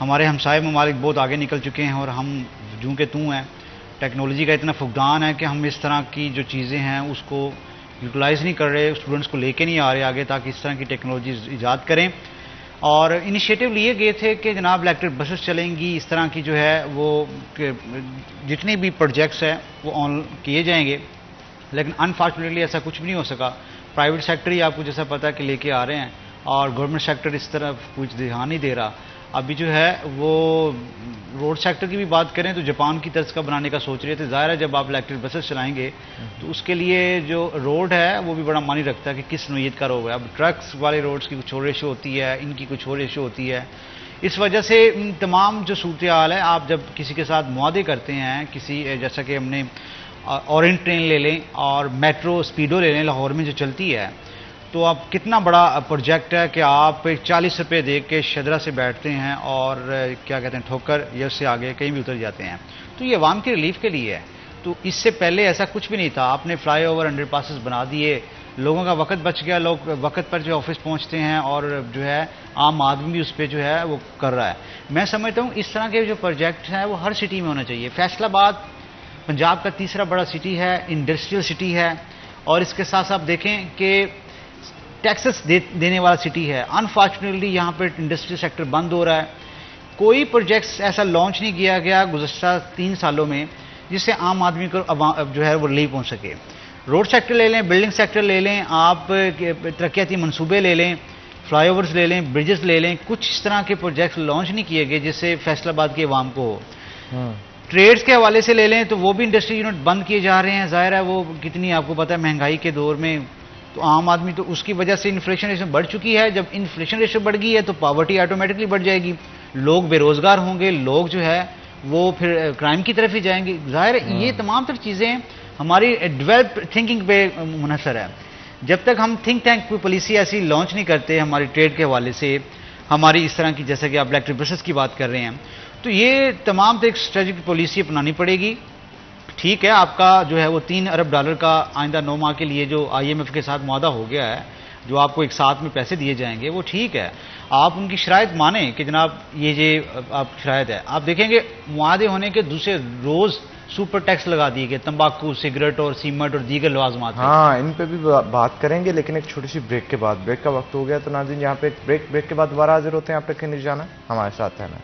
हमारे हमसाये ममालिक बहुत आगे निकल चुके हैं और हम जूँ के तूँ हैं। टेक्नोलॉजी का इतना फुकदान है कि हम इस तरह की जो चीज़ें हैं उसको यूटिलाइज़ नहीं कर रहे, स्टूडेंट्स को लेके नहीं आ रहे आगे, ताकि इस तरह की टेक्नोलॉजी ईजाद करें। और इनिशिएटिव लिए गए थे कि जनाब इलेक्ट्रिक बसेस चलेंगी, इस तरह की जो है वो जितने भी प्रोजेक्ट्स हैं वो ऑन किए जाएंगे, लेकिन अनफॉर्चुनेटली ऐसा कुछ भी नहीं हो सका। प्राइवेट सेक्टर ही आपको जैसा पता है कि लेके आ रहे हैं और गवर्नमेंट सेक्टर इस तरफ कुछ ध्यान नहीं दे रहा। अभी जो है वो रोड सेक्टर की भी बात करें तो जापान की तर्ज का बनाने का सोच रहे थे। ज़ाहिर है जब आप इलेक्ट्रिक बसेस चलाएंगे तो उसके लिए जो रोड है वो भी बड़ा मानी रखता है कि किस नोयत का रोड है। अब ट्रक्स वाले रोड्स की कुछ और रेशो होती है, इनकी कुछ और रेशो होती है। इस वजह से तमाम जो सूरत हाल है, आप जब किसी के साथ मुआदे करते हैं, किसी जैसा कि हमने ऑरेंज ट्रेन ले लें और मेट्रो स्पीडो ले लें लाहौर में जो चलती है, तो अब कितना बड़ा प्रोजेक्ट है कि आप 40 रुपये दे के शदरा से बैठते हैं और क्या कहते हैं ठोकर या उससे आगे कहीं भी उतर जाते हैं। तो ये अवाम के रिलीफ के लिए है। तो इससे पहले ऐसा कुछ भी नहीं था। आपने फ्लाईओवर अंडरपासेस बना दिए, लोगों का वक्त बच गया, लोग वक्त पर जो ऑफिस पहुंचते हैं और जो है आम आदमी भी उस पर जो है वो कर रहा है। मैं समझता हूँ इस तरह के जो प्रोजेक्ट हैं वो हर सिटी में होना चाहिए। फैसलाबाद पंजाब का तीसरा बड़ा सिटी है, इंडस्ट्रियल सिटी है, और इसके साथ साथ देखें कि टैक्सेस देने वाला सिटी है। अनफॉर्चुनेटली यहाँ पर इंडस्ट्रियल सेक्टर बंद हो रहा है। कोई प्रोजेक्ट्स ऐसा लॉन्च नहीं किया गया गुज़श्ता 3 सालों में जिससे आम आदमी को जो है वो रिलीफ पहुँच सके। रोड सेक्टर ले लें, बिल्डिंग सेक्टर ले लें, आप तरक्याती मनसूबे ले लें, फ्लाईओवर्स ले लें, ब्रिजेस ले लें, कुछ इस तरह के प्रोजेक्ट्स लॉन्च नहीं किए गए जिससे फैसलाबाद के अवाम को हो। ट्रेड्स के हवाले से ले लें तो वो भी इंडस्ट्री यूनिट बंद किए जा रहे हैं। ज़ाहिर है वो कितनी आपको पता है महंगाई के दौर में, तो आम आदमी तो उसकी वजह से इन्फ्लेशन रेशो बढ़ चुकी है। जब इन्फ्लेशन रेशो बढ़ गई है तो पॉवर्टी ऑटोमेटिकली बढ़ जाएगी, लोग बेरोजगार होंगे, लोग जो है वो फिर क्राइम की तरफ ही जाएंगे। जाहिर है ये तमाम तर चीज़ें हमारी डेवलप थिंकिंग पे मुनहसर है। जब तक हम थिंक टैंक कोई पॉलिसी ऐसी लॉन्च नहीं करते हमारी ट्रेड के हवाले से, हमारी इस तरह की जैसे कि आप ब्लैक ट्रेड बिजनेस की बात कर रहे हैं, तो ये तमाम तो एक स्ट्रेटेजिक पॉलिसी अपनानी पड़ेगी। ठीक है, आपका जो है वो $3 अरब का आइंदा 9 माह के लिए जो IMF के साथ मुआहदा हो गया है, जो आपको एक साथ में पैसे दिए जाएंगे, वो ठीक है। आप उनकी शराइत माने कि जनाब ये आप शराइत है। आप देखेंगे मुआहदे होने के दूसरे रोज सुपर टैक्स लगा दिए गए तंबाकू, सिगरेट और सीमेंट और दीगर लवाजमात। हाँ, इन पे भी बात करेंगे, लेकिन एक छोटी सी ब्रेक के बाद। ब्रेक का वक्त हो गया, तो नाज़रीन यहाँ पे एक ब्रेक के बाद दोबारा हाजिर होते हैं। आप तक नहीं जाना, हमारे साथ रहना।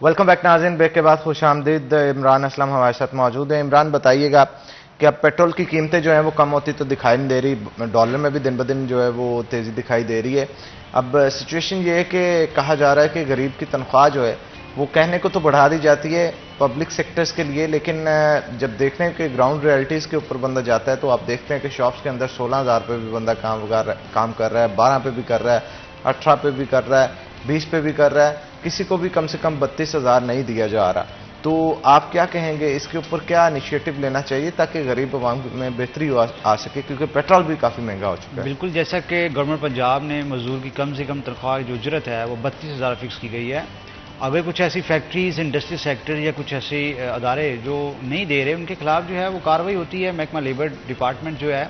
वेलकम बैक नाज़रीन। ब्रेक के बाद खुश आमदीद। इमरान असलम हमारे साथ मौजूद है। इमरान, बताइएगा कि अब पेट्रोल की कीमतें जो है वो कम होती तो दिखाई नहीं दे रही, डॉलर में भी दिन ब दिन जो है वो तेज़ी दिखाई दे रही है। अब सिचुएशन ये है कि कहा जा रहा है कि गरीब की तनख्वाह जो है वो कहने को तो बढ़ा दी जाती है पब्लिक सेक्टर्स के लिए, लेकिन जब देखते हैं कि ग्राउंड रियलिटीज़ के ऊपर बंदा जाता है तो आप देखते हैं कि शॉप्स के अंदर 16,000 पे भी बंदा काम कर रहा है, 12 पे भी कर रहा है, 18 पे भी कर रहा है, 20 पे भी कर रहा है, किसी को भी कम से कम 32,000 नहीं दिया जा रहा। तो आप क्या कहेंगे, इसके ऊपर क्या इनिशिएटिव लेना चाहिए ताकि गरीब आवाम में बेहतरी आ सके, क्योंकि पेट्रोल भी काफ़ी महंगा हो चुका है। बिल्कुल, जैसा कि गवर्नमेंट पंजाब ने मजदूर की कम से कम तनख्वाह जो उजरत है वो 32,000 फिक्स की गई है। अगर कुछ ऐसी फैक्ट्रीज, इंडस्ट्री सेक्टर या कुछ ऐसे अदारे जो नहीं दे रहे, उनके खिलाफ जो है वो कार्रवाई होती है। महकमा लेबर डिपार्टमेंट जो है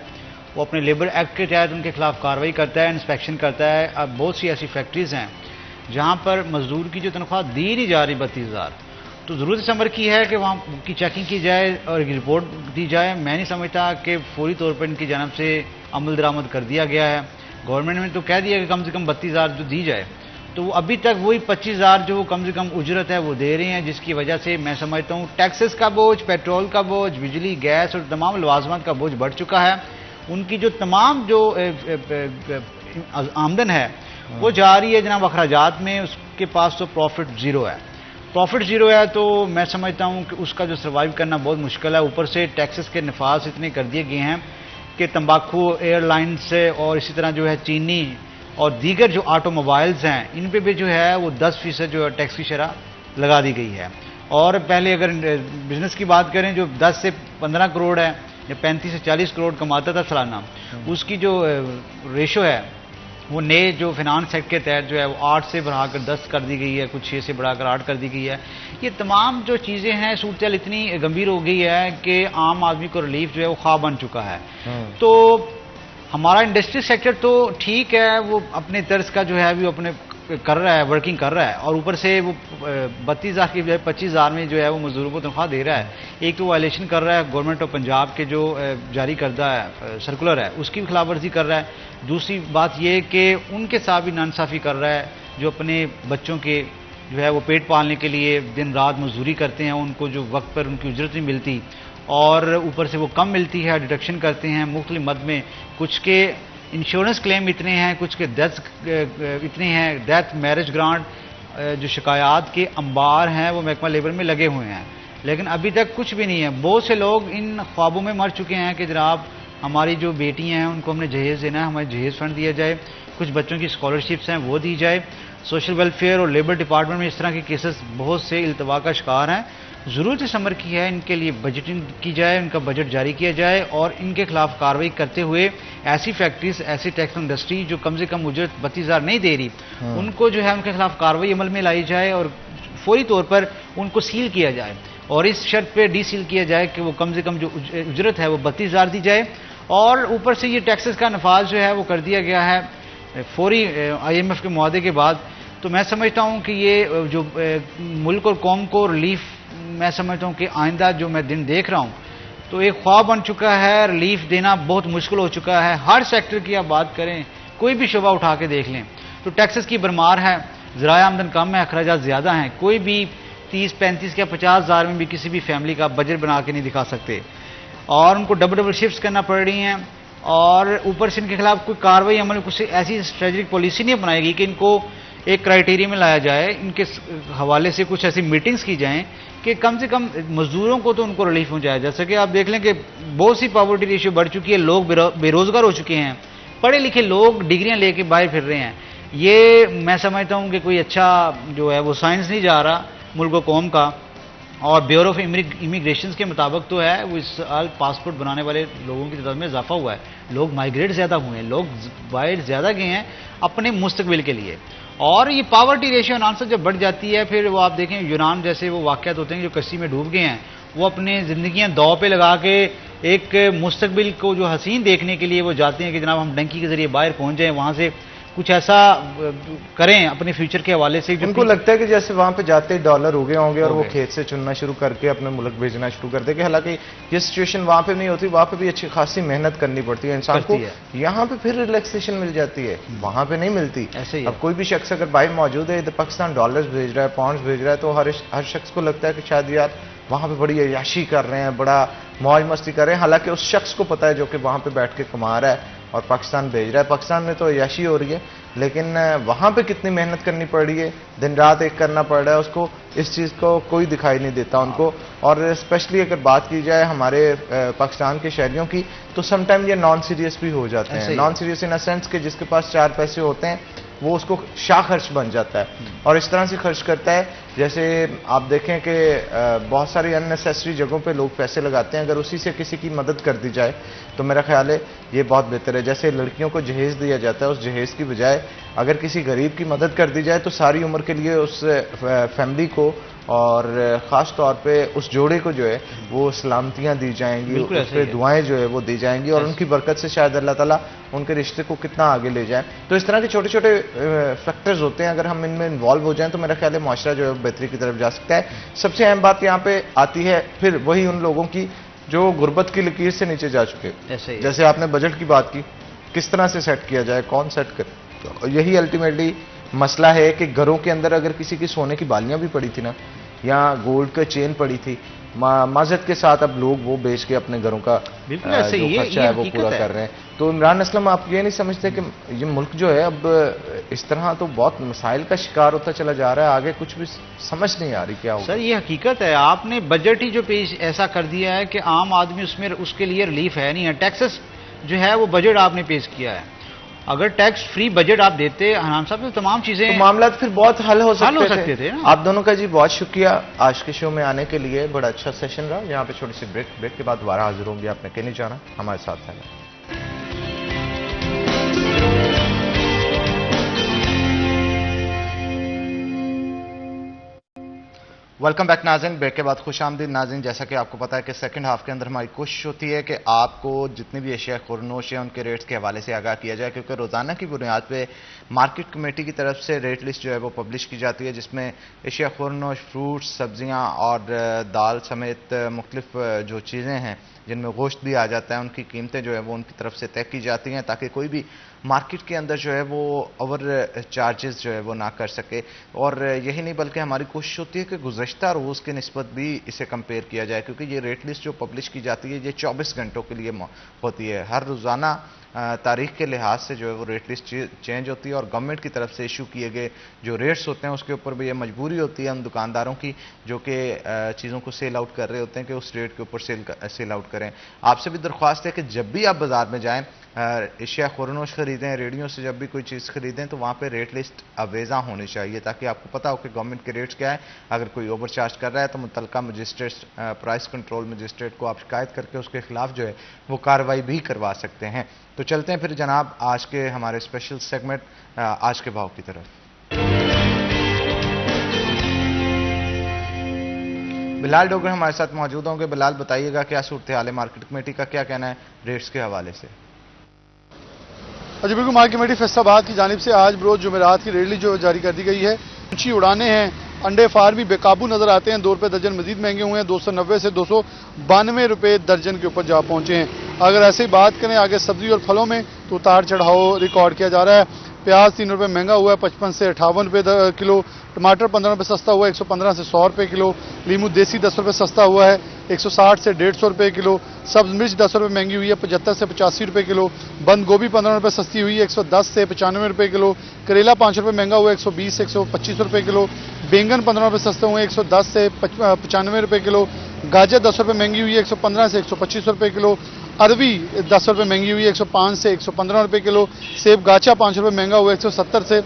वो अपने लेबर एक्ट के तहत उनके खिलाफ कार्रवाई करता है, इंस्पेक्शन करता है। अब बहुत सी ऐसी फैक्ट्रीज हैं जहाँ पर मजदूर की जो तनख्वाह दी नहीं जा रही 32,000, तो ज़रूरत इस अमर की है कि वहाँ की चेकिंग की जाए और रिपोर्ट दी जाए। मैं नहीं समझता कि फौरी तौर पर इनकी जानब से अमल दरामद कर दिया गया है। गवर्नमेंट ने तो कह दिया कि कम से कम 32,000 जो दी जाए, तो वो अभी तक वही 25,000 जो कम से कम उजरत है वो दे रहे हैं, जिसकी वजह से मैं समझता हूँ टैक्सेस का बोझ, पेट्रोल का बोझ, बिजली, गैस और तमाम लवाजमात का बोझ बढ़ चुका है। उनकी जो तमाम जो आमदन है वो जा रही है जनाब अखराजात में, उसके पास तो प्रॉफिट ज़ीरो है। प्रॉफिट ज़ीरो है तो मैं समझता हूँ कि उसका जो सर्वाइव करना बहुत मुश्किल है। ऊपर से टैक्सेस के नफाज इतने कर दिए गए हैं कि तंबाकू, एयरलाइंस और इसी तरह जो है चीनी और दीगर जो ऑटोमोबाइल्स हैं, इन पे भी जो है वो 10% जो है टैक्स की शरह लगा दी गई है। और पहले अगर बिजनेस की बात करें जो 10 से 15 करोड़ है या 35 से 40 करोड़ कमाता था सालाना, उसकी जो रेशो है वो नए जो फिनांस एक्ट के तहत जो है वो 8 से बढ़ाकर 10 कर दी गई है, कुछ 6 से बढ़ाकर 8 कर दी गई है। ये तमाम जो चीज़ें हैं, सूरत इतनी गंभीर हो गई है कि आम आदमी को रिलीफ जो है वो ख्वाब बन चुका है। तो हमारा इंडस्ट्री सेक्टर तो ठीक है, वो अपने तर्ज का जो है वो अपने कर रहा है, वर्किंग कर रहा है, और ऊपर से वो 32,000 की बजाय 25,000 में जो है वो मजदूरों को तनख्वाह दे रहा है। एक तो वायलेशन कर रहा है गवर्नमेंट ऑफ पंजाब के जो जारी करदा है सर्कुलर है, उसकी भी खिलाफवर्जी कर रहा है। दूसरी बात ये कि उनके साथ भी नाइंसाफ़ी कर रहा है जो अपने बच्चों के जो है वो पेट पालने के लिए दिन रात मजदूरी करते हैं, उनको जो वक्त पर उनकी उजरत नहीं मिलती और ऊपर से वो कम मिलती है, डिडक्शन करते हैं मुख्तलिफ मद में। कुछ के इंश्योरेंस क्लेम इतने हैं, कुछ के डेथ इतने हैं, डेथ, मैरिज ग्रांट, जो शिकायत के अंबार हैं वो महकमा लेबर में लगे हुए हैं, लेकिन अभी तक कुछ भी नहीं है। बहुत से लोग इन ख्वाबों में मर चुके हैं कि जनाब हमारी जो बेटियां हैं उनको हमने जहेज़ देना है, हमें जहेज़ फंड दिया जाए, कुछ बच्चों की स्कॉलरशिप्स हैं वो दी जाए। सोशल वेलफेयर और लेबर डिपार्टमेंट में इस तरह के केसेस बहुत से इल्तवा का शिकार हैं। ज़रूरत इस अमर की है इनके लिए बजटिंग की जाए, इनका बजट जारी किया जाए और इनके खिलाफ कार्रवाई करते हुए ऐसी फैक्ट्रीज, ऐसी टैक्स इंडस्ट्री जो कम से कम उजरत 32,000 नहीं दे रही, उनको जो है उनके खिलाफ कार्रवाई अमल में लाई जाए और फौरी तौर पर उनको सील किया जाए और इस शर्त पे डी सील किया जाए कि वो कम से कम जो उजरत है वो 32,000 दी जाए। और ऊपर से ये टैक्सेस का नफाज जो है वो कर दिया गया है फौरी IMF के मुआहदे के बाद। तो मैं समझता हूँ कि ये जो मुल्क और कौम को रिलीफ, मैं समझता हूँ कि आइंदा जो मैं दिन देख रहा हूँ तो एक ख्वाब बन चुका है, रिलीफ देना बहुत मुश्किल हो चुका है। हर सेक्टर की आप बात करें, कोई भी शोबा उठा के देख लें तो टैक्सेस की भरमार है, ज़राए आमदन कम है, अखराजात ज़्यादा हैं। कोई भी 30, 35 या 50,000 में भी किसी भी फैमिली का बजट बना के नहीं दिखा सकते और उनको डबल शिफ्ट्स करना पड़ रही हैं। और ऊपर से इनके खिलाफ कोई कार्रवाई अमल, कुछ ऐसी स्ट्रेटेजिक पॉलिसी नहीं अपनाएगी कि इनको एक क्राइटेरिया में लाया जाए, इनके हवाले से कुछ ऐसी मीटिंग्स की जाएं कि कम से कम मजदूरों को तो उनको रिलीफ हो जाए। जैसे कि आप देख लें कि बहुत सी पॉवर्टी रेशियो बढ़ चुकी है, लोग बेरोजगार हो चुके हैं, पढ़े लिखे लोग डिग्रियां लेके बाहर फिर रहे हैं। ये मैं समझता हूं कि कोई अच्छा जो है वो साइंस नहीं जा रहा मुल्क व कौम का। और ब्यूरो ऑफ इमिग्रेशन के मुताबिक तो है वो इस साल पासपोर्ट बनाने वाले लोगों की तादाद में इजाफा हुआ है, लोग माइग्रेट ज़्यादा हुए हैं, लोग बाहर ज़्यादा गए हैं अपने मुस्तकबिल के लिए। और ये पावर्टी रेशियो आंसर जब बढ़ जाती है, फिर वो आप देखें यूनान जैसे वो वाक़यात होते हैं जो कस्सी में डूब गए हैं, वो अपने ज़िंदगियाँ दांव पे लगा के एक मुस्तकबिल को जो हसीन देखने के लिए वो जाते हैं कि जनाब हम डंकी के ज़रिए बाहर पहुँच जाएँ, वहाँ से कुछ ऐसा करें अपने फ्यूचर के हवाले से। उनको लगता है कि जैसे वहां पे जाते ही डॉलर हो गए होंगे और वो खेत से चुनना शुरू करके अपने मुल्क भेजना शुरू कर देंगे। हालांकि ये सिचुएशन वहां पे नहीं होती, वहां पे भी अच्छी खासी मेहनत करनी पड़ती है इंसान को। यहाँ पे फिर रिलैक्सेशन मिल जाती है, वहां पे नहीं मिलती। अब कोई भी शख्स अगर बाहर मौजूद है, इधर पाकिस्तान डॉलर्स भेज रहा है, पाउंड्स भेज रहा है, तो हर शख्स को लगता है कि शायद यार वहां पे बड़ी अय्याशी कर रहे हैं, बड़ा मौज मस्ती कर रहे हैं। हालांकि उस शख्स को पता है जो कि वहां पे बैठ के कमा रहा है और पाकिस्तान भेज रहा है। पाकिस्तान में तो अय्याशी हो रही है, लेकिन वहां पे कितनी मेहनत करनी पड़ रही है, दिन रात एक करना पड़ रहा है उसको, इस चीज़ को कोई दिखाई नहीं देता उनको। और स्पेशली अगर बात की जाए हमारे पाकिस्तान के शहरियों की, तो समटाइम ये नॉन सीरियस भी हो जाते हैं। Non serious in a sense कि जिसके पास 4 पैसे होते हैं वो उसको शाह खर्च बन जाता है और इस तरह से खर्च करता है। जैसे आप देखें कि बहुत सारी अननेसेसरी जगहों पे लोग पैसे लगाते हैं, अगर उसी से किसी की मदद कर दी जाए तो मेरा ख्याल है ये बहुत बेहतर है। जैसे लड़कियों को जहेज दिया जाता है, उस जहेज की बजाय अगर किसी गरीब की मदद कर दी जाए तो सारी उम्र के लिए उस फैमिली को और ख़ास तौर पे उस जोड़े को जो है वो सलामतियाँ दी जाएंगी, उस पर दुआएं जो है वो दी जाएंगी और उनकी बरकत से शायद अल्लाह ताला उनके रिश्ते को कितना आगे ले जाए। तो इस तरह के छोटे छोटे फैक्टर्स होते हैं, अगर हम इनमें इन्वॉल्व हो जाएं तो मेरा ख्याल है माशरा जो है बेहतरी की तरफ जा सकता है। सबसे अहम बात यहाँ पे आती है फिर वही उन लोगों की जो गुर्बत की लकीर से नीचे जा चुके। जैसे आपने बजट की बात की, किस तरह से सेट किया जाए, कौन सेट करे, तो यही अल्टीमेटली मसला है कि घरों के अंदर अगर किसी की सोने की बालियां भी पड़ी थी ना, या गोल्ड का चेन पड़ी थी, माजत के साथ अब लोग वो बेच के अपने घरों का जो खर्चा है वो पूरा कर रहे हैं। तो इमरान असलम, आप ये नहीं समझते कि ये मुल्क जो है अब इस तरह तो बहुत मसाइल का शिकार होता चला जा रहा है, आगे कुछ भी समझ नहीं आ रही क्या होगा? सर ये हकीकत है, आपने बजट ही जो पेश ऐसा कर दिया है कि आम आदमी उसमें उसके लिए रिलीफ है नहीं है। टैक्सेस जो है वो बजट आपने पेश किया है, अगर टैक्स फ्री बजट आप देते हनान साहब तो तमाम चीजें तो मामला फिर बहुत हल हो सकते थे ना? आप दोनों का जी बहुत शुक्रिया आज के शो में आने के लिए, बड़ा अच्छा सेशन रहा। यहाँ पे छोटी सी ब्रेक के बाद दोबारा हाजिर होंगे, आपने कहीं नहीं जाना, हमारे साथ है। वेलकम बैक नाज़रीन, ब्रेक के बाद खुश आमदीद नाज़रीन। जैसा कि आपको पता है कि सेकंड हाफ के अंदर हमारी कोशिश होती है कि आपको जितनी भी एशिया खुरनोश है उनके रेट्स के हवाले से आगाह किया जाए, क्योंकि रोज़ाना की बुनियाद पे मार्केट कमेटी की तरफ से रेट लिस्ट जो है वो पब्लिश की जाती है, जिसमें एशिया खुरनोश, फ्रूट्स, सब्जियाँ और दाल समेत मुख्तलिफ जो चीज़ें हैं जिनमें गोश्त भी आ जाता है, उनकी कीमतें जो है वो उनकी तरफ से तय की जाती हैं, ताकि कोई भी मार्केट के अंदर जो है वो ओवर चार्जेस जो है वो ना कर सके। और यही नहीं बल्कि हमारी कोशिश होती है कि गुज़श्ता रोज़ के निस्बत भी इसे कंपेयर किया जाए, क्योंकि ये रेट लिस्ट जो पब्लिश की जाती है ये 24 घंटों के लिए होती है। हर रोज़ाना तारीख के लिहाज से जो है वो रेट लिस्ट चेंज होती है और गवर्नमेंट की तरफ से इशू किए गए जो रेट्स होते हैं उसके ऊपर भी ये मजबूरी होती है उन दुकानदारों की जो कि चीज़ों को सेल आउट कर रहे होते हैं कि उस रेट के ऊपर सेल आउट करें। आपसे भी दरख्वास्त है कि जब भी आप बाज़ार में जाएँ, एशिया खुरनोश खरीदें, रेडियो से जब भी कोई चीज़ खरीदें तो वहाँ पे रेट लिस्ट अवेजा होनी चाहिए, ताकि आपको पता हो कि गवर्नमेंट के रेट्स क्या है। अगर कोई ओवर चार्ज कर रहा है तो मुतलका मजिस्ट्रेट, प्राइस कंट्रोल मजिस्ट्रेट को आप शिकायत करके उसके खिलाफ जो है वो कार्रवाई भी करवा सकते हैं। तो चलते हैं फिर जनाब आज के हमारे स्पेशल सेगमेंट आज के भाव की तरफ। बिलाल डोगर हमारे साथ मौजूद होंगे। बिलाल, बताइएगा क्या सूरत हाल है, मार्केट कमेटी का क्या कहना है रेट्स के हवाले से? जी बिल्कुल, मार्केट कमेटी फैसलाबाद की जानिब से आज बरोज जुमेरात की रेट लिस्ट जो जारी कर दी गई है। ऊंची उड़ाने हैं, अंडे फार भी बेकाबू नजर आते हैं, 2 रुपये दर्जन मजीद महंगे हुए हैं, 290 से 292 रुपये दर्जन के ऊपर जा पहुंचे हैं। अगर ऐसे ही बात करें आगे सब्जी और फलों में तो उतार चढ़ाव रिकॉर्ड किया जा रहा है। प्याज 3 रुपये महंगा हुआ है, 55 से 58 रुपये किलो। टमाटर 15 रुपये सस्ता हुआ है, 115 से 100 रुपये किलो। लीमू देसी 10 रुपये सस्ता हुआ है, 160 से 150 रुपये किलो। सब्ज मिर्च 10 रुपये महंगी हुई है, 75 से 85 रुपये किलो। बंद गोभी 15 रुपये सस्ती हुई है, 110 से 95 रुपये किलो। करेला 5 रुपये महंगा हुआ है, 120 से 125 रुपये किलो। बैंगन 15 रुपये सस्ते हुए हैं, 110 से 95 रुपये किलो। गाजर 10 रुपये महंगी हुई है, 115 से 125 रुपये किलो। अरवी 10 रुपये महंगी हुई है, 105 से 115 रुपये किलो। सेब गाचा 5 रुपये महंगा हुआ है, 170 से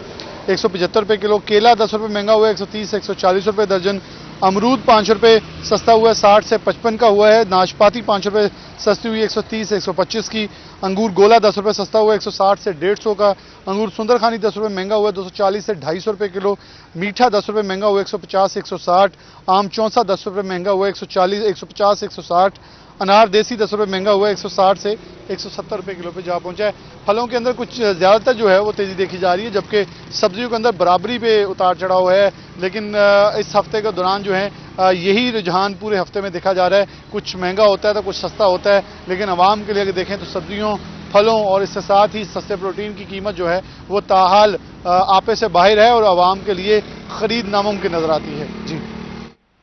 175 रुपये किलो। केला 10 रुपये महंगा हुआ है, 130 से 140 रुपये दर्जन। अमरूद 5 रुपये सस्ता हुआ है, 60 से 55 का हुआ है। नाशपाती 5 रुपये सस्ती हुई है, 130 से 125 की। अंगूर गोला 10 रुपये सस्ता हुआ है, 160 से 150 का। अंगूर सुंदरखानी 10 रुपये महंगा हुआ है, 240 से 250 रुपये किलो। मीठा 10 रुपये महंगा हुआ है, 150 से 160। आम चौंसा 10 रुपये महंगा हुआ है, 150 से 160। अनार देसी 10 रुपये महंगा हुआ है, 160 से 170 रुपये किलो पे जा पहुंचा है। फलों के अंदर कुछ ज़्यादातर जो है वो तेज़ी देखी जा रही है, जबकि सब्जियों के अंदर बराबरी पे उतार चढ़ाव है। लेकिन इस हफ्ते के दौरान जो है यही रुझान पूरे हफ्ते में देखा जा रहा है। कुछ महंगा होता है तो कुछ सस्ता होता है, लेकिन आवाम के लिए अगर देखें तो सब्जियों, फलों और इसके साथ ही सस्ते प्रोटीन की कीमत जो है वो ताहाल आपे से बाहर है और आवाम के लिए खरीद नामुमकिन नजर आती है। जी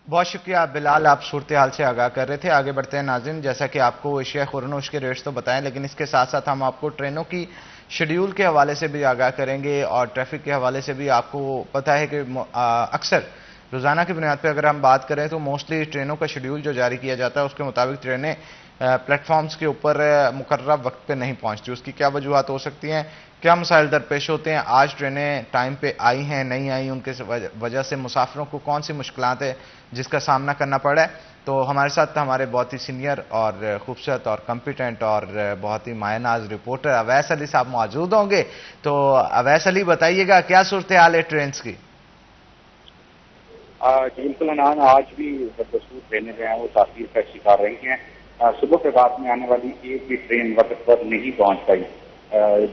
बहुत शुक्रिया बिलाल, आप सूरत हाल से आगाह कर रहे थे। आगे बढ़ते हैं नाज़रीन, जैसा कि आपको एशिया खुरनोश के रेट्स तो बताएं, लेकिन इसके साथ साथ हम आपको ट्रेनों की शेड्यूल के हवाले से भी आगाह करेंगे और ट्रैफिक के हवाले से भी। आपको पता है कि अक्सर रोज़ाना की बुनियाद पर अगर हम बात करें तो मोस्टली ट्रेनों का शेड्यूल जो जारी किया जाता है उसके मुताबिक ट्रेनें प्लेटफॉर्म्स के ऊपर मुकर्रर वक्त पे नहीं पहुंचती। उसकी क्या वजूहत हो सकती हैं, क्या मसाइल दरपेश होते हैं? आज ट्रेनें टाइम पे आई हैं, नहीं आई, उनके वजह से मुसाफिरों को कौन सी मुश्किलात है जिसका सामना करना पड़ा है? तो हमारे साथ हमारे बहुत ही सीनियर और खूबसूरत और कॉम्पिटेंट और बहुत ही मायनाज रिपोर्टर अवैस अली साहब मौजूद होंगे। तो अवैस अली, बताइएगा क्या सूरत हाल है ट्रेन की? बिल्कुल अनान, आज भी बदसूर ट्रेनें जो हैं वो ताखीर का शिकार रही हैं। सुबह के बाद में आने वाली एक भी ट्रेन वक्त पर नहीं पहुंच पाई।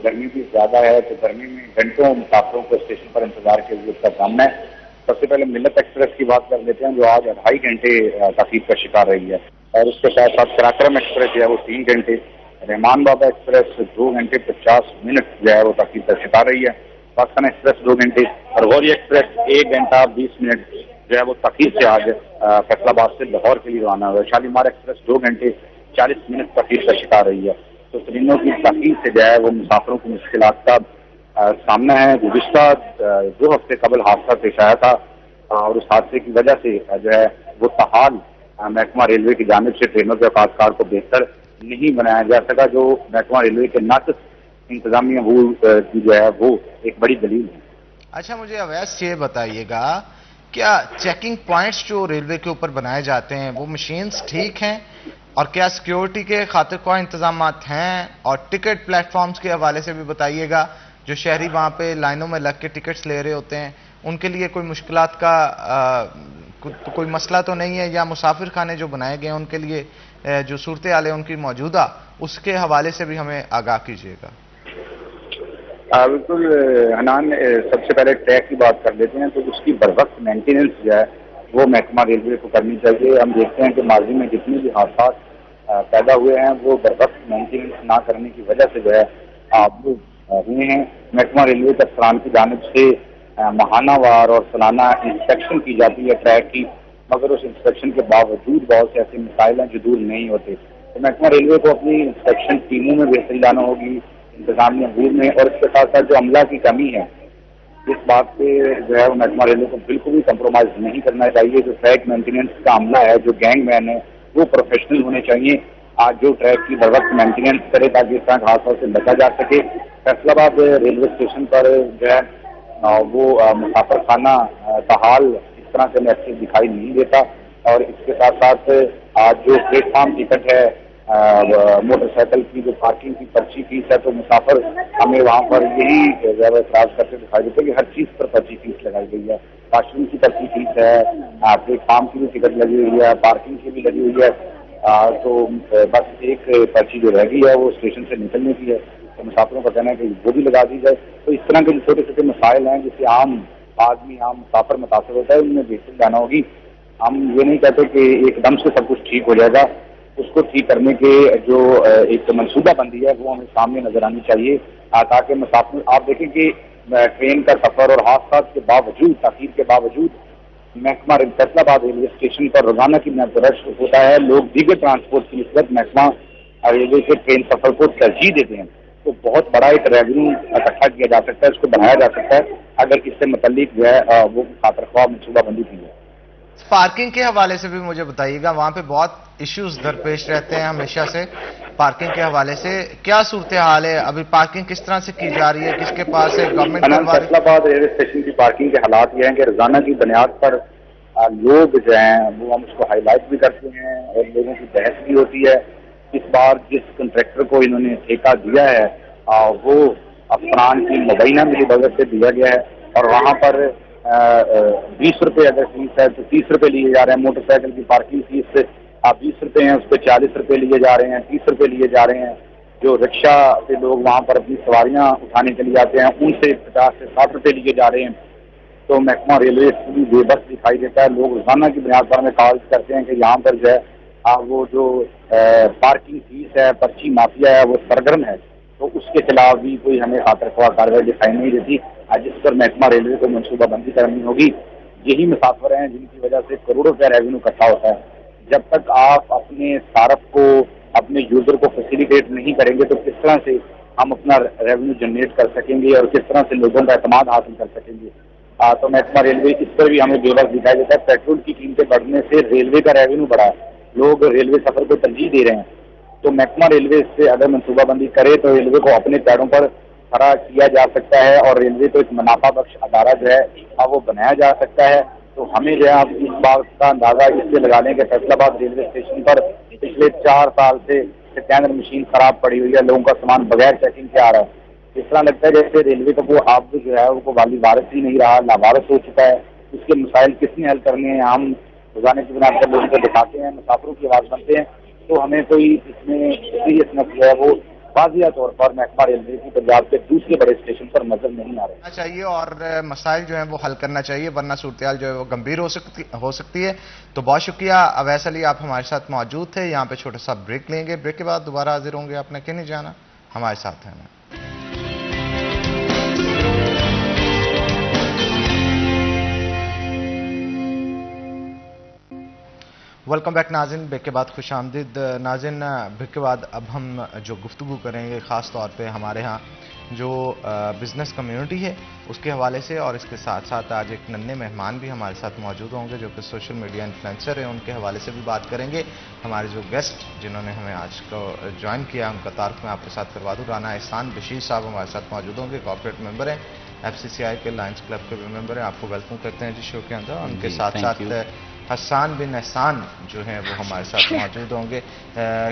गर्मी भी ज्यादा है तो गर्मी में घंटों मुसाफिरों को स्टेशन पर इंतजार के लिए उसका सामना है। सबसे पहले मिल्लत एक्सप्रेस की बात कर लेते हैं, जो आज 2.5 घंटे ताखीर का शिकार रही है। और उसके साथ साथ पराक्रम एक्सप्रेस जो है वो 3 घंटे, रहमान बाबा एक्सप्रेस 2 घंटे 50 मिनट जो है वो ताखीर का शिकार रही है। पाकिस्तान एक्सप्रेस 2 घंटे और गौरी एक्सप्रेस 1 घंटा 20 मिनट जो है वो ताखीर से आज फैसलाबाद से लाहौर के लिए रवाना हुआ। शालीमार एक्सप्रेस 2 घंटे 40 मिनट ताखीर का शिकार रही है। तो ट्रेनों की ताखीर से जो है वो मुसाफिरों को मुश्किलात का सामना है। गुज़िश्ता 2 हफ्ते कबल हादसा पेश आया था और उस हादसे की वजह से जो है वो ताहाल महकमा रेलवे की जानिब से ट्रेनों के अवकाशकार को बेहतर नहीं बनाया जा सका, जो महकमा रेलवे के नाक़िस इंतजामिया की जो है वो एक बड़ी दलील है। अच्छा, मुझे अवैस ये बताइएगा, क्या चेकिंग पॉइंट्स जो रेलवे के ऊपर बनाए जाते हैं वो मशीन्स ठीक हैं और क्या सिक्योरिटी के खातिर कोई इंतजाम हैं? और टिकट प्लेटफॉर्म्स के हवाले से भी बताइएगा, जो शहरी वहाँ पे लाइनों में लग के टिकट्स ले रहे होते हैं उनके लिए कोई मुश्किलात का कोई मसला तो नहीं है, या मुसाफिर खाने जो बनाए गए हैं उनके लिए जो सूरत हाल है उनकी मौजूदा, उसके हवाले से भी हमें आगाह कीजिएगा। बिल्कुल हनान, सबसे पहले ट्रैक की बात कर लेते हैं तो उसकी बर वक्त मेंटेनेंस जो है वो महकमा रेलवे को करनी चाहिए। हम देखते हैं कि माजी में जितने भी हादसा पैदा हुए हैं वो बर वक्त मेंटेनेंस ना करने की वजह से जो है वो हुए हैं। महकमा रेलवे के अफसरान की जानिब से माहानावार और सालाना इंस्पेक्शन की जाती है ट्रैक की, मगर उस इंस्पेक्शन के बावजूद बहुत से ऐसे मसाइल हैं जो दूर नहीं होते। तो महकमा रेलवे को अपनी इंस्पेक्शन टीमों में बेहतरी लाना होगी, इंतजामिया भूल में, और इसके साथ साथ जो अमला की कमी है इस बात पे जो है वो महकमा रेलवे को बिल्कुल भी कंप्रोमाइज नहीं करना चाहिए। जो ट्रैक मेंटेनेंस का अमला है, जो गैंगमैन है, वो प्रोफेशनल होने चाहिए। आज जो ट्रैक की बर वक्त मेंटेनेंस करे ताकि इस तरह हादसों से बचा जा सके। फैसलाबाद रेलवे स्टेशन पर जो है वो मुसाफिर खाना ताहाल इस तरह से मैसेज दिखाई नहीं देता। और इसके साथ साथ आज जो प्लेटफॉर्म टिकट है मोटरसाइकिल की जो पार्किंग की पर्ची फीस है, तो मुसाफिर हमें वहाँ पर यही ज्यादा एतराज करते दिखाई देते कि हर चीज पर पर्ची फीस लगाई गई है। वॉशरूम की पर्ची फीस है, प्लेटफॉर्म की भी टिकट लगी हुई है, पार्किंग की भी लगी हुई है। तो बस एक पर्ची जो रह गई है वो स्टेशन से निकलने की है, तो मुसाफिरों का कहना है कि वो भी लगा दी जाए। तो इस तरह के जो छोटे छोटे मसाइल हैं जिससे आम आदमी, आम मुसाफिर मुतासर होता है, उनमें बेहतरी लाना होगी। हम ये नहीं कहते कि एकदम से सब कुछ ठीक हो जाएगा, उसको ठीक करने के जो एक मनसूबाबंदी है वो हमें सामने नजर आनी चाहिए, ताकि मुसाफिर, आप देखें कि ट्रेन का सफर और हादसा के बावजूद, ताखीर के बावजूद महकमा फैसलाबाद रेलवे स्टेशन पर रोजाना की रश होता है। लोग दीगर ट्रांसपोर्ट की निस्बत महकमा रेलवे के ट्रेन सफर को तरजीह देते हैं। तो बहुत बड़ा एक रेवेन्यू इकट्ठा किया जा सकता है, इसको बढ़ाया जा सकता है अगर इससे मुतल्लिक जो है वो खातरख्वाह मनसूबाबंदी की जाए। पार्किंग के हवाले से भी मुझे बताइएगा, वहां पे बहुत इश्यूज दरपेश रहते हैं हमेशा से। पार्किंग के हवाले से क्या सूरत हाल है अभी? पार्किंग किस तरह से की जा रही है, किसके पास है? गवर्नमेंट करवा रही है? फैसलाबाद रेलवे स्टेशन की पार्किंग के हालात ये हैं कि रोजाना की बुनियाद पर लोग जो हैं वो हम उसको हाईलाइट भी करते हैं और लोगों की बहस भी होती है। इस बार जिस कंट्रैक्टर को इन्होंने ठेका दिया है वो अफरान की मुबैना मिली भगत से दिया गया है और वहां पर 20 रुपए अगर फीस है तो 30 रुपए लिए जा रहे हैं। मोटरसाइकिल की पार्किंग फीस 20 रुपए हैं, उस पर 40 रुपए लिए जा रहे हैं, 30 रुपए लिए जा रहे हैं। जो रिक्शा से लोग वहां पर अपनी सवारियां उठाने के लिए आते हैं उनसे 50 से 60 रुपए लिए जा रहे हैं। तो महकमा रेलवे पूरी बेबस दिखाई देता है। लोग रोजाना की बुनियाद पर हमें कॉल करते हैं कि यहाँ पर जो है वो जो पार्किंग फीस है, पर्ची माफिया है, वो सरगर्म है। तो उसके खिलाफ भी कोई हमें खातरख्वाह कार्रवाई दिखाई नहीं देती, जिस पर महकमा रेलवे को मनसूबाबंदी करनी होगी। यही मुसाफिर हैं जिनकी वजह से करोड़ों रुपया रेवेन्यू इकट्ठा होता है। जब तक आप अपने सारफ को, अपने यूजर को फैसिलिटेट नहीं करेंगे तो किस तरह से हम अपना रेवेन्यू जनरेट कर सकेंगे और किस तरह से लोगों का एतमाद हासिल कर सकेंगे। तो महकमा रेलवे इस पर भी हमें बेवस दिखाई देता है। पेट्रोल की कीमतें बढ़ने से रेलवे का रेवेन्यू बढ़ा है, लोग रेलवे सफर को तरजीह दे रहे हैं। तो महकमा रेलवे इससे अगर मनसूबाबंदी करे तो रेलवे को अपने पैरों पर खड़ा किया जा सकता है और रेलवे को एक मुनाफा बख्श अदारा जो है वो बनाया जा सकता है। तो हमें जो है आप इस बात का अंदाजा इससे लगा लें कि फैसलाबाद रेलवे स्टेशन पर पिछले 4 साल से स्कैनर मशीन खराब पड़ी हुई है, लोगों का सामान बगैर चेकिंग के आ रहा है। इस तरह लगता है जैसे रेलवे का वो आप जो है वो वाली वारिस ही नहीं रहा, लावारिस हो चुका है। इसके मसाइल किसने हल करने हैं? हम रोजाना की बुनियाद पर लोगों को दिखाते हैं, मुसाफिरों की आवाज बनते हैं। तो हमें कोई इसमें सीरियसनेस जो है वो वाजिया तौर पर महकमा रेलवे की पंजाब के दूसरे बड़े स्टेशन पर नजर नहीं आ रहे चाहिए और मसाइल जो है वो हल करना चाहिए, वरना सूरत जो है वो गंभीर हो सकती है। तो बहुत शुक्रिया अवैस अली, आप हमारे साथ मौजूद थे। यहाँ पे छोटा सा ब्रेक लेंगे, ब्रेक के बाद दोबारा हाजिर होंगे। आपने कहीं नहीं जाना, हमारे साथ हैं। वेलकम बैक नाज़िन, ब्रेक के बाद खुश आमदीद। नाज़िन, ब्रेक के बाद अब हम जो गुफ्तगू करेंगे ख़ास तौर पे हमारे यहाँ जो बिज़नेस कम्युनिटी है उसके हवाले से, और इसके साथ साथ आज एक नन्हे मेहमान भी हमारे साथ मौजूद होंगे जो कि सोशल मीडिया इन्फ्लुएंसर हैं, उनके हवाले से भी बात करेंगे। हमारे जो गेस्ट जिन्होंने हमें आज को ज्वाइन किया उनका तारुफ मैं आपके साथ करवा दूँ। राना एहसान बशीर साहब हमारे साथ मौजूद होंगे, कॉर्पोरेट मेंबर हैं, FCCI के लायंस क्लब के भी मेंबर हैं। आपको वेलकम करते हैं जी शो के अंदर। उनके साथ साथ हसान बिन एहसान जो हैं वो हमारे साथ मौजूद होंगे।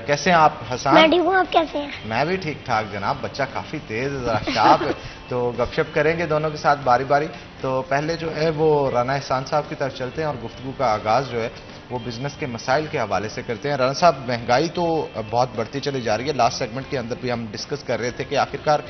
कैसे हैं आप हसान? मैं ठीक हूँ, आप कैसे हैं? मैं भी ठीक ठाक जनाब, बच्चा काफ़ी तेज़ ज़रा शार्प है। तो गपशप करेंगे दोनों के साथ बारी बारी। तो पहले जो है वो राना एहसान साहब की तरफ चलते हैं और गुफ्तगू का आगाज़ जो है वो बिज़नेस के मसाइल के हवाले से करते हैं। राना साहब, महंगाई तो बहुत बढ़ती चली जा रही है। लास्ट सेगमेंट के अंदर भी हम डिस्कस कर रहे थे कि आखिरकार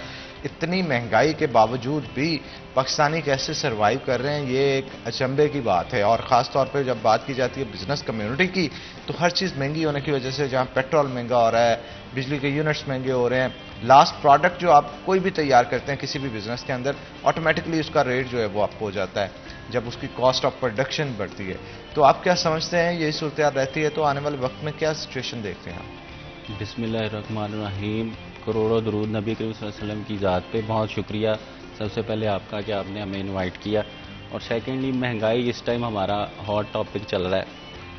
इतनी महंगाई के बावजूद भी पाकिस्तानी कैसे सरवाइव कर रहे हैं, ये एक अचंभे की बात है। और ख़ास तौर पे जब बात की जाती है बिज़नेस कम्युनिटी की तो हर चीज़ महंगी होने की वजह से, जहाँ पेट्रोल महंगा हो रहा है, बिजली के यूनिट्स महंगे हो रहे हैं, लास्ट प्रोडक्ट जो आप कोई भी तैयार करते हैं किसी भी बिज़नेस के अंदर, ऑटोमेटिकली उसका रेट जो है वो आपको हो जाता है जब उसकी कॉस्ट ऑफ प्रोडक्शन बढ़ती है। तो आप क्या समझते हैं, यही सूरत रहती है तो आने वाले वक्त में क्या सिचुएशन देखते हैं आप? बिस्मिल्लाहिर्रहमानिर्रहीम। करोड़ों दरूद नबी करीम सल्लल्लाहु अलैहि वसल्लम की ज़ात पे। बहुत शुक्रिया सबसे पहले आपका कि आपने हमें इनवाइट किया। और सेकेंडली, महंगाई इस टाइम हमारा हॉट टॉपिक चल रहा है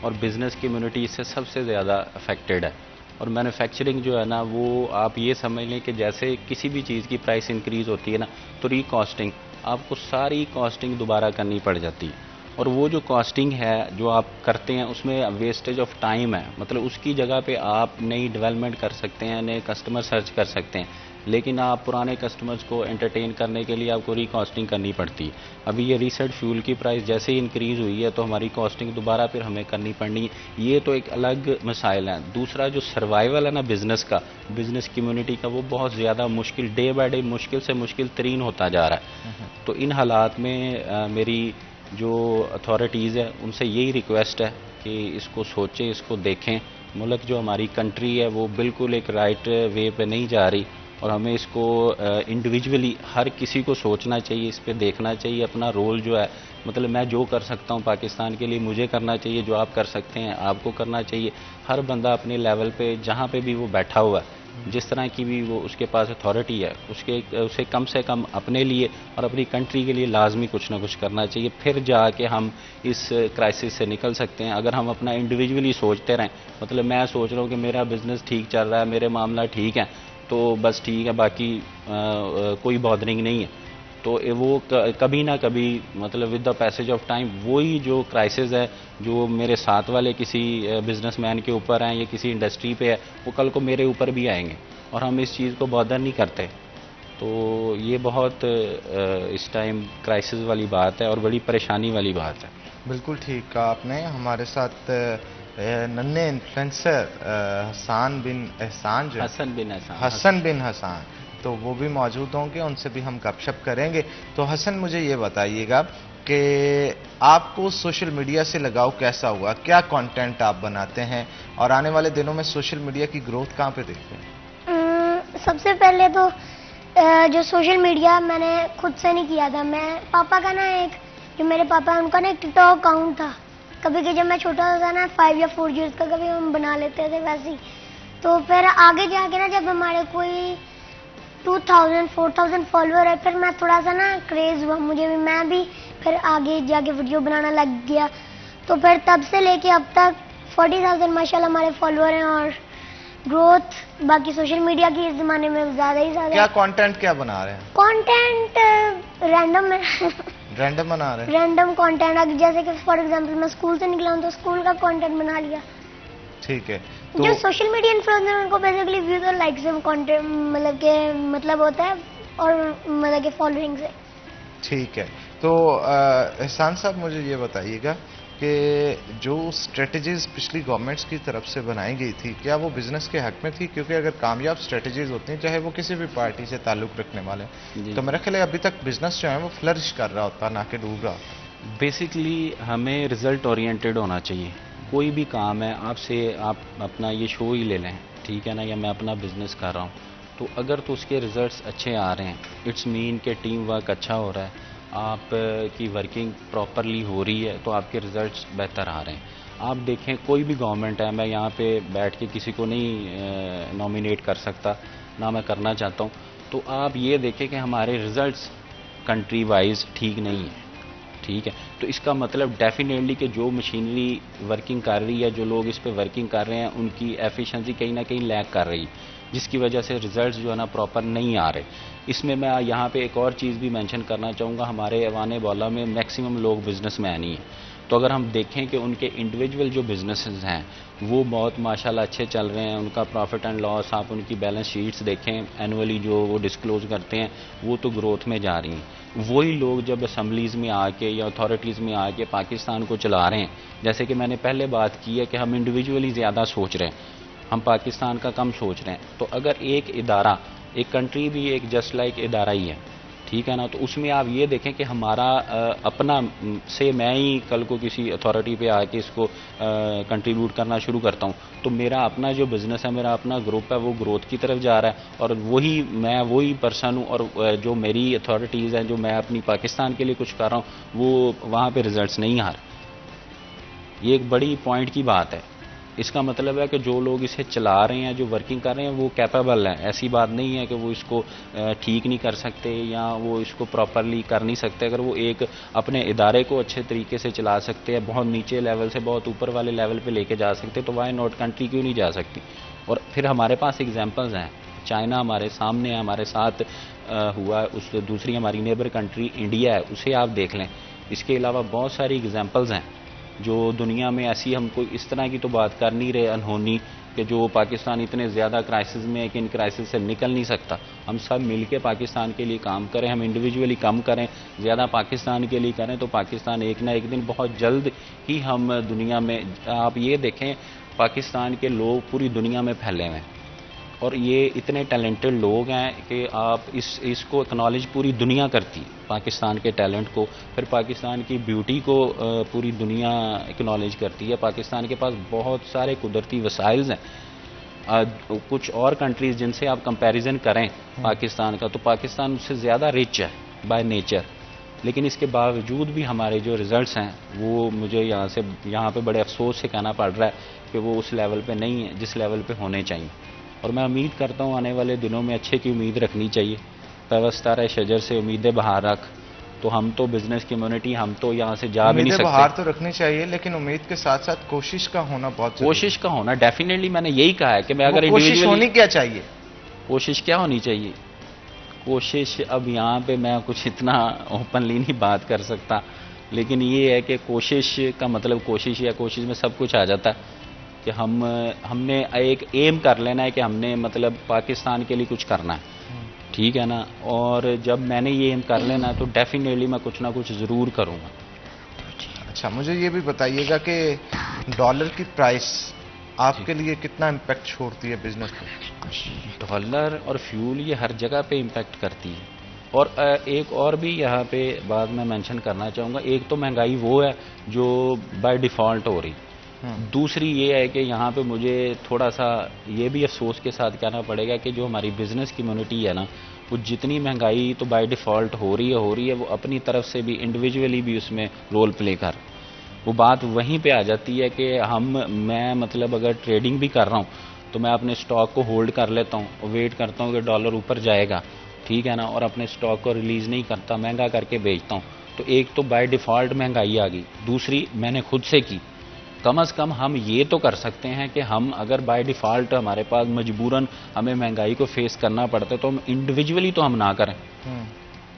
और बिज़नेस कम्युनिटी इससे सबसे ज़्यादा अफेक्टेड है। और मैन्युफैक्चरिंग जो है ना, वो आप ये समझ लें कि जैसे किसी भी चीज़ की प्राइस इंक्रीज़ होती है ना, तो रीकॉस्टिंग, आपको सारी कॉस्टिंग दोबारा करनी पड़ जाती है। और वो जो कॉस्टिंग है जो आप करते हैं उसमें वेस्टेज ऑफ टाइम है, मतलब उसकी जगह पे आप नई डेवलपमेंट कर सकते हैं, नए कस्टमर सर्च कर सकते हैं, लेकिन आप पुराने कस्टमर्स को एंटरटेन करने के लिए आपको रीकॉस्टिंग करनी पड़ती है। अभी ये रीसेट फ्यूल की प्राइस जैसे ही इंक्रीज़ हुई है तो हमारी कॉस्टिंग दोबारा फिर हमें करनी पड़नी है। ये तो एक अलग मसाइल है। दूसरा जो सर्वाइवल है ना बिज़नेस का, बिज़नेस कम्युनिटी का, वो बहुत ज़्यादा मुश्किल, डे बाय डे मुश्किल से मुश्किल तरीन होता जा रहा है। तो इन हालात में मेरी जो अथॉरिटीज़ है उनसे यही रिक्वेस्ट है कि इसको सोचें, इसको देखें। मुल्क जो हमारी कंट्री है वो बिल्कुल एक राइट वे पे नहीं जा रही और हमें इसको इंडिविजुअली हर किसी को सोचना चाहिए, इस पे देखना चाहिए। अपना रोल जो है, मतलब मैं जो कर सकता हूँ पाकिस्तान के लिए मुझे करना चाहिए, जो आप कर सकते हैं आपको करना चाहिए। हर बंदा अपने लेवल पे जहाँ पे भी वो बैठा हुआ है जिस तरह की भी वो उसके पास अथॉरिटी है, उसे कम से कम अपने लिए और अपनी कंट्री के लिए लाजमी कुछ ना कुछ करना चाहिए, फिर जाके हम इस क्राइसिस से निकल सकते हैं। अगर हम अपना इंडिविजुअली सोचते रहें, मतलब मैं सोच रहा हूँ कि मेरा बिजनेस ठीक चल रहा है, मेरे मामला ठीक है, तो बस ठीक है, बाकी कोई बॉदरिंग नहीं है, तो वो कभी ना कभी मतलब with the passage of time वही जो क्राइसिस है जो मेरे साथ वाले किसी बिजनेसमैन के ऊपर हैं या किसी इंडस्ट्री पे है, वो कल को मेरे ऊपर भी आएंगे और हम इस चीज़ को बॉदर नहीं करते। तो ये बहुत इस टाइम क्राइसिस वाली बात है और बड़ी परेशानी वाली बात है। बिल्कुल ठीक कहा आपने। हमारे साथ नन्हे इन्फ्लुएंसर हसन बिन हसन, तो वो भी मौजूद होंगे, उनसे भी हम गपशप करेंगे। तो हसन, मुझे ये बताइएगा कि आपको सोशल मीडिया से लगाव कैसा हुआ, क्या कंटेंट आप बनाते हैं और आने वाले दिनों में सोशल मीडिया की ग्रोथ कहाँ पे देखते हैं? सबसे पहले तो जो सोशल मीडिया मैंने खुद से नहीं किया था, मैं पापा का ना एक जो मेरे पापा है उनका ना एक टिकटॉक अकाउंट था। कभी कि जब मैं छोटा था ना 5 या 4 इयर्स का, कभी हम बना लेते थे वैसे ही। तो फिर आगे जाके ना जब हमारे कोई 2000-4000 फॉलोअर है, फिर मैं थोड़ा सा ना क्रेज हुआ मुझे भी, मैं भी फिर आगे जाके वीडियो बनाना लग गया। तो फिर तब से लेके अब तक 40,000 माशाल्लाह हमारे फॉलोअर हैं और ग्रोथ बाकी सोशल मीडिया की इस जमाने में ज़्यादा ही ज़्यादा। क्या कंटेंट क्या बना रहे हैं? कंटेंट रैंडम है। रैंडम बना रहे हैं? रैंडम कंटेंट, जैसे कि फॉर एग्जांपल मैं स्कूल से निकला हूँ तो स्कूल का कंटेंट बना लिया। ठीक है। तो जो सोशल मीडिया इन्फ्लुएंसर उनको बेसिकली व्यूज और लाइक से कंटेंट मतलब होता है और मतलब के फॉलोइंग से। ठीक है। तो एहसान साहब, मुझे ये बताइएगा कि जो स्ट्रेटजीज पिछली गवर्नमेंट्स की तरफ से बनाई गई थी, क्या वो बिजनेस के हक में थी? क्योंकि अगर कामयाब स्ट्रेटजीज होती हैं, चाहे वो किसी भी पार्टी से ताल्लुक रखने वाले, तो मेरा ख्याल है अभी तक बिजनेस जो है वो फ्लरिश कर रहा होता, ना कि डूब रहा होता। बेसिकली हमें रिजल्ट ओरिएंटेड होना चाहिए। कोई भी काम है, आप अपना ये शो ही ले लें, ठीक है ना, या मैं अपना बिजनेस कर रहा हूँ, तो अगर तो उसके रिजल्ट्स अच्छे आ रहे हैं, इट्स मीन के टीम वर्क अच्छा हो रहा है, आप की वर्किंग प्रॉपरली हो रही है, तो आपके रिजल्ट्स बेहतर आ रहे हैं। आप देखें कोई भी गवर्नमेंट है, मैं यहाँ पे बैठ के किसी को नहीं नॉमिनेट कर सकता, ना मैं करना चाहता हूँ, तो आप ये देखें कि हमारे रिजल्ट्स कंट्री वाइज ठीक नहीं है, ठीक है। तो इसका मतलब डेफिनेटली कि जो मशीनरी वर्किंग कर रही है, जो लोग इस पे वर्किंग कर रहे हैं, उनकी एफिशिएंसी कहीं ना कहीं लैग कर रही है, जिसकी वजह से रिजल्ट्स जो है ना प्रॉपर नहीं आ रहे। इसमें मैं यहाँ पे एक और चीज़ भी मेंशन करना चाहूँगा, हमारे ऐवान बौला में मैक्सिमम लोग बिजनेसमैन ही हैं। तो अगर हम देखें कि उनके इंडिविजुअल जो बिजनेसेस हैं वो बहुत माशाल्लाह अच्छे चल रहे हैं, उनका प्रॉफिट एंड लॉस, आप उनकी बैलेंस शीट्स देखें एनुअली जो वो डिस्क्लोज करते हैं, वो तो ग्रोथ में जा रही हैं। वही लोग जब असम्बलीज़ में आके या अथॉरिटीज़ में आके पाकिस्तान को चला रहे हैं, जैसे कि मैंने पहले बात की है कि हम इंडिविजुअली ज़्यादा सोच रहे हैं, हम पाकिस्तान का कम सोच रहे हैं। तो अगर एक इदारा, एक कंट्री भी एक जस्ट लाइक इदारा ही है, ठीक है ना, तो उसमें आप ये देखें कि हमारा अपना से मैं ही कल को किसी अथॉरिटी पे आके इसको कंट्रीब्यूट करना शुरू करता हूँ, तो मेरा अपना जो बिज़नेस है, मेरा अपना ग्रुप है, वो ग्रोथ की तरफ जा रहा है और वही पर्सन हूँ और जो मेरी अथॉरिटीज़ हैं, जो मैं अपनी पाकिस्तान के लिए कुछ कर रहा हूँ, वो वहाँ पे रिजल्ट्स नहीं आ रहे। ये एक बड़ी पॉइंट की बात है। इसका मतलब है कि जो लोग इसे चला रहे हैं, जो वर्किंग कर रहे हैं, वो कैपेबल हैं। ऐसी बात नहीं है कि वो इसको ठीक नहीं कर सकते या वो इसको प्रॉपरली कर नहीं सकते। अगर वो एक अपने इदारे को अच्छे तरीके से चला सकते हैं, बहुत नीचे लेवल से बहुत ऊपर वाले लेवल पे लेके जा सकते, तो वाई नॉट, कंट्री क्यों नहीं जा सकती। और फिर हमारे पास एग्जाम्पल्स हैं, चाइना हमारे सामने है, हमारे साथ हुआ, उस दूसरी हमारी नेबर कंट्री इंडिया है, उसे आप देख लें। इसके अलावा बहुत सारी एग्जाम्पल्स हैं जो दुनिया में ऐसी, हम कोई इस तरह की तो बात कर नहीं रहे अनहोनी कि जो पाकिस्तान इतने ज़्यादा क्राइसिस में है कि इन क्राइसिस से निकल नहीं सकता। हम सब मिलके पाकिस्तान के लिए काम करें, हम इंडिविजुअली कम करें, ज़्यादा पाकिस्तान के लिए करें, तो पाकिस्तान एक ना एक दिन बहुत जल्द ही हम दुनिया में, आप ये देखें पाकिस्तान के लोग पूरी दुनिया में फैले हुए हैं और ये इतने टैलेंटेड लोग हैं कि आप इसको एक्नॉलेज पूरी दुनिया करती है, पाकिस्तान के टैलेंट को, फिर पाकिस्तान की ब्यूटी को पूरी दुनिया एक्नॉलेज करती है। पाकिस्तान के पास बहुत सारे कुदरती वसाइल्स हैं। कुछ और कंट्रीज़ जिनसे आप कंपैरिजन करें पाकिस्तान का, तो पाकिस्तान उससे ज़्यादा रिच है बाय नेचर, लेकिन इसके बावजूद भी हमारे जो रिज़ल्ट्स हैं वो मुझे यहाँ पे बड़े अफसोस से कहना पड़ रहा है कि वो उस लेवल पे नहीं है जिस लेवल पे होने चाहिए। और मैं उम्मीद करता हूँ आने वाले दिनों में अच्छे की उम्मीद रखनी चाहिए। पेवस्तार शजर से उम्मीदें बहार रख, तो हम तो बिजनेस कम्युनिटी, हम तो यहाँ से जा भी नहीं सकते। बाहर तो रखनी चाहिए, लेकिन उम्मीद के साथ साथ कोशिश का होना बहुत जरूरी है। कोशिश का होना डेफिनेटली, मैंने यही कहा है कि मैं अगर कोशिश होनी क्या चाहिए, कोशिश क्या होनी चाहिए, कोशिश अब यहाँ पे मैं कुछ इतना ओपनली नहीं बात कर सकता, लेकिन ये है कि कोशिश का मतलब कोशिश या कोशिश में सब कुछ आ जाता है कि हमने एक एम कर लेना है कि हमने मतलब पाकिस्तान के लिए कुछ करना है, ठीक है ना। और जब मैंने ये एम कर लेना तो डेफिनेटली मैं कुछ ना कुछ ज़रूर करूँगा। अच्छा, मुझे ये भी बताइएगा कि डॉलर की प्राइस आपके लिए कितना इम्पैक्ट छोड़ती है बिजनेस पे? डॉलर और फ्यूल ये हर जगह पे इम्पैक्ट करती है। और एक और भी यहाँ पे बात मैं मेंशन करना चाहूँगा, एक तो महंगाई वो है जो बाय डिफ़ॉल्ट हो रही, दूसरी ये है कि यहाँ पे मुझे थोड़ा सा ये भी अफसोस के साथ कहना पड़ेगा कि जो हमारी बिजनेस कम्युनिटी है ना, वो जितनी महंगाई तो बाय डिफ़ॉल्ट हो रही है, वो अपनी तरफ से भी इंडिविजुअली भी उसमें रोल प्ले कर, वो बात वहीं पे आ जाती है कि मैं मतलब अगर ट्रेडिंग भी कर रहा हूँ तो मैं अपने स्टॉक को होल्ड कर लेता हूँ और वेट करता हूँ कि डॉलर ऊपर जाएगा, ठीक है ना, और अपने स्टॉक को रिलीज़ नहीं करता, महंगा करके बेचता हूँ। तो एक तो बाय डिफ़ॉल्ट महंगाई आ गई, दूसरी मैंने खुद से की। कम से कम हम ये तो कर सकते हैं कि हम अगर बाय डिफ़ॉल्ट हमारे पास मजबूरन हमें महंगाई को फेस करना पड़ता है तो हम इंडिविजुअली तो हम ना करें,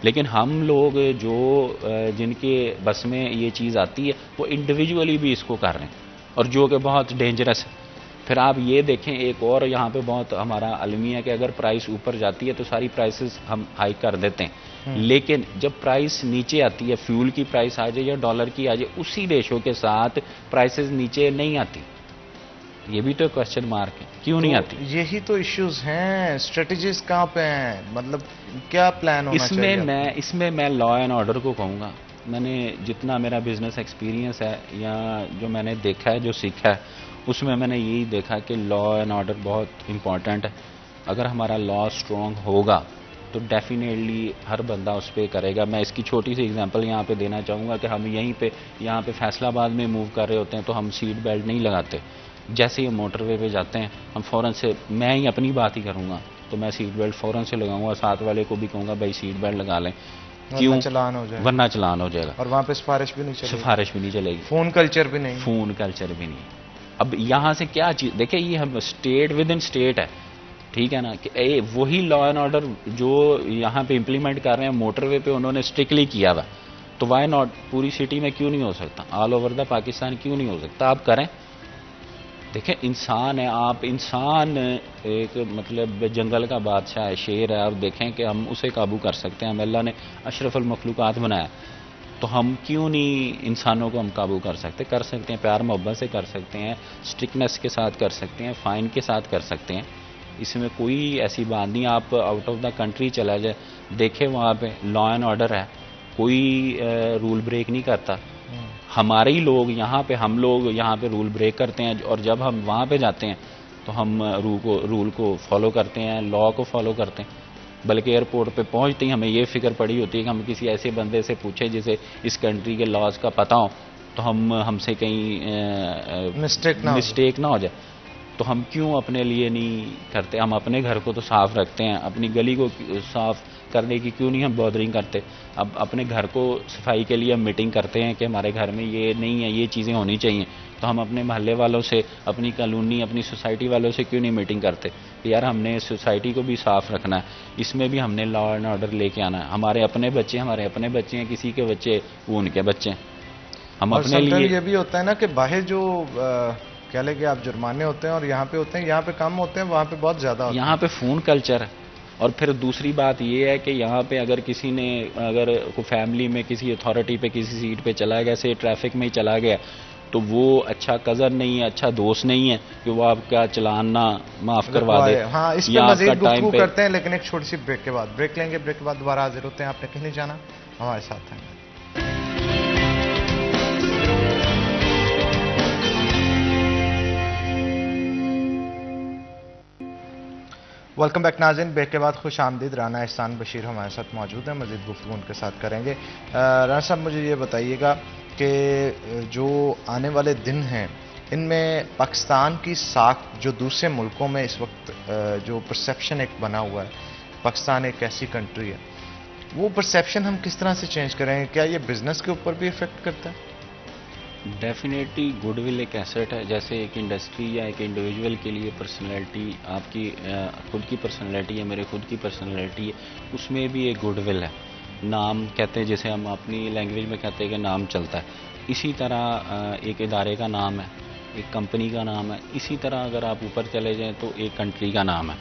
लेकिन हम लोग जो जिनके बस में ये चीज़ आती है वो इंडिविजुअली भी इसको कर रहे हैं, और जो कि बहुत डेंजरस है। फिर आप ये देखें, एक और यहाँ पे बहुत हमारा अलमी है कि अगर प्राइस ऊपर जाती है तो सारी प्राइसेस हम हाई कर देते हैं, लेकिन जब प्राइस नीचे आती है, फ्यूल की प्राइस आ जाए या डॉलर की आ जाए, उसी रेशो के साथ प्राइसेस नीचे नहीं आती। ये भी तो क्वेश्चन मार्क है, क्यों नहीं आती? यही तो इश्यूज हैं। स्ट्रेटजीज कहाँ पे हैं, मतलब क्या प्लान होना चाहिए? इसमें मैं लॉ एंड ऑर्डर को कहूँगा। मैंने जितना मेरा बिजनेस एक्सपीरियंस है या जो मैंने देखा है, जो सीखा है, उसमें मैंने यही देखा कि लॉ एंड ऑर्डर बहुत इम्पॉर्टेंट है। अगर हमारा लॉ स्ट्रॉन्ग होगा तो डेफिनेटली हर बंदा उस पर करेगा। मैं इसकी छोटी सी एग्जांपल यहाँ पे देना चाहूँगा कि हम यहाँ पे फैसलाबाद में मूव कर रहे होते हैं तो हम सीट बेल्ट नहीं लगाते। जैसे ही मोटरवे पे जाते हैं हम फ़ौरन से, मैं ही अपनी बात ही करूँगा तो मैं सीट बेल्ट फ़ौरन से लगाऊंगा, साथ वाले को भी कहूँगा भाई सीट बेल्ट लगा लें, क्यों? चलान हो जाएगा, वरना चलान हो जाएगा। और वहाँ पे सिफारिश भी नहीं चलेगी, फ़ोन कल्चर भी नहीं। अब यहाँ से क्या चीज़ देखिए, ये हम स्टेट विद इन स्टेट है, ठीक है ना, कि वही लॉ एंड ऑर्डर जो यहाँ पे इम्प्लीमेंट कर रहे हैं मोटरवे पे उन्होंने स्ट्रिक्टली किया हुआ, तो वाई नॉट पूरी सिटी में क्यों नहीं हो सकता, ऑल ओवर द पाकिस्तान क्यों नहीं हो सकता? आप करें। देखिए इंसान है, आप इंसान एक मतलब जंगल का बादशाह है, शेर है, आप देखें कि हम उसे काबू कर सकते हैं। अल्लाह ने अशरफुल मखलूक़ात बनाया, तो हम क्यों नहीं इंसानों को हम काबू कर सकते हैं, प्यार मोहब्बत से कर सकते हैं, स्ट्रिक्टनेस के साथ कर सकते हैं, फ़ाइन के साथ कर सकते हैं। इसमें कोई ऐसी बात नहीं। आप आउट ऑफ द कंट्री चला जाए, देखें वहाँ पे लॉ एंड ऑर्डर है, कोई रूल ब्रेक नहीं करता। हमारे ही लोग यहाँ पे, हम लोग यहाँ पे रूल ब्रेक करते हैं, और जब हम वहाँ पे जाते हैं तो हम रूल को फॉलो करते हैं, लॉ को फॉलो करते हैं। बल्कि एयरपोर्ट पे पहुँचते ही हमें ये फिक्र पड़ी होती है कि हम किसी ऐसे बंदे से पूछें जिसे इस कंट्री के लॉज का पता हो, तो हमसे कहीं मिस्टेक ना हो जाए। तो हम क्यों अपने लिए नहीं करते? हम अपने घर को तो साफ़ रखते हैं, अपनी गली को साफ़ करने की क्यों नहीं हम बॉदरिंग करते? अब अपने घर को सफाई के लिए हम मीटिंग करते हैं कि हमारे घर में ये नहीं है, ये चीज़ें होनी चाहिए, तो हम अपने मोहल्ले वालों से, अपनी कॉलोनी, अपनी सोसाइटी वालों से क्यों नहीं मीटिंग करते कि यार हमने सोसाइटी को भी साफ़ रखना है, इसमें भी हमने लॉ एंड ऑर्डर लेके आना है। हमारे अपने बच्चे हैं, किसी के बच्चे वो उनके बच्चे हैं। हम अपने लिए ये भी होता है ना कि बाहर जो कह लें कि आप जुर्माने होते हैं और यहाँ पे होते हैं, यहाँ पे कम होते हैं, वहाँ पे बहुत ज़्यादा होते हैं। यहाँ पे फ़ोन कल्चर है। और फिर दूसरी बात ये है कि यहाँ पे अगर किसी ने, अगर कोई फैमिली में किसी अथॉरिटी पे किसी सीट पे चला गया, से ट्रैफिक में ही चला गया, तो वो अच्छा कज़न नहीं है, अच्छा दोस्त नहीं है कि वो आपका चलान ना माफ़ करवा दे। हाँ, इस पे मज़ीद गुफ्तगू करते हैं, लेकिन एक छोटी सी ब्रेक के बाद ब्रेक लेंगे। ब्रेक के बाद दोबारा हाजिर होते हैं। आपने कहीं नहीं जाना, हमारे साथ हैं। वेलकम बैक नाज़रीन। ब्रेक के बाद खुश आमदीद। राना एहसान बशीर हमारे साथ मौजूद हैं, मज़ीद गुफ्तगू उनके साथ करेंगे। राना साहब, मुझे ये बताइएगा कि जो आने वाले दिन हैं इनमें पाकिस्तान की साख जो दूसरे मुल्कों में इस वक्त जो परसेप्शन एक बना हुआ है, पाकिस्तान एक ऐसी कंट्री है, वो परसेप्शन हम किस तरह से चेंज करेंगे? क्या ये बिजनेस के ऊपर भी इफेक्ट करता है? डेफिनेटली गुडविल एक एसेट है। जैसे एक इंडस्ट्री या एक इंडिविजुअल के लिए पर्सनैलिटी, आपकी खुद की पर्सनैलिटी है, मेरे खुद की पर्सनैलिटी है, उसमें भी एक गुडविल है। नाम कहते हैं, जैसे हम अपनी लैंग्वेज में कहते हैं कि नाम चलता है, इसी तरह एक इदारे का नाम है, एक कंपनी का नाम है। इसी तरह अगर आप ऊपर चले जाएं तो एक कंट्री का नाम है।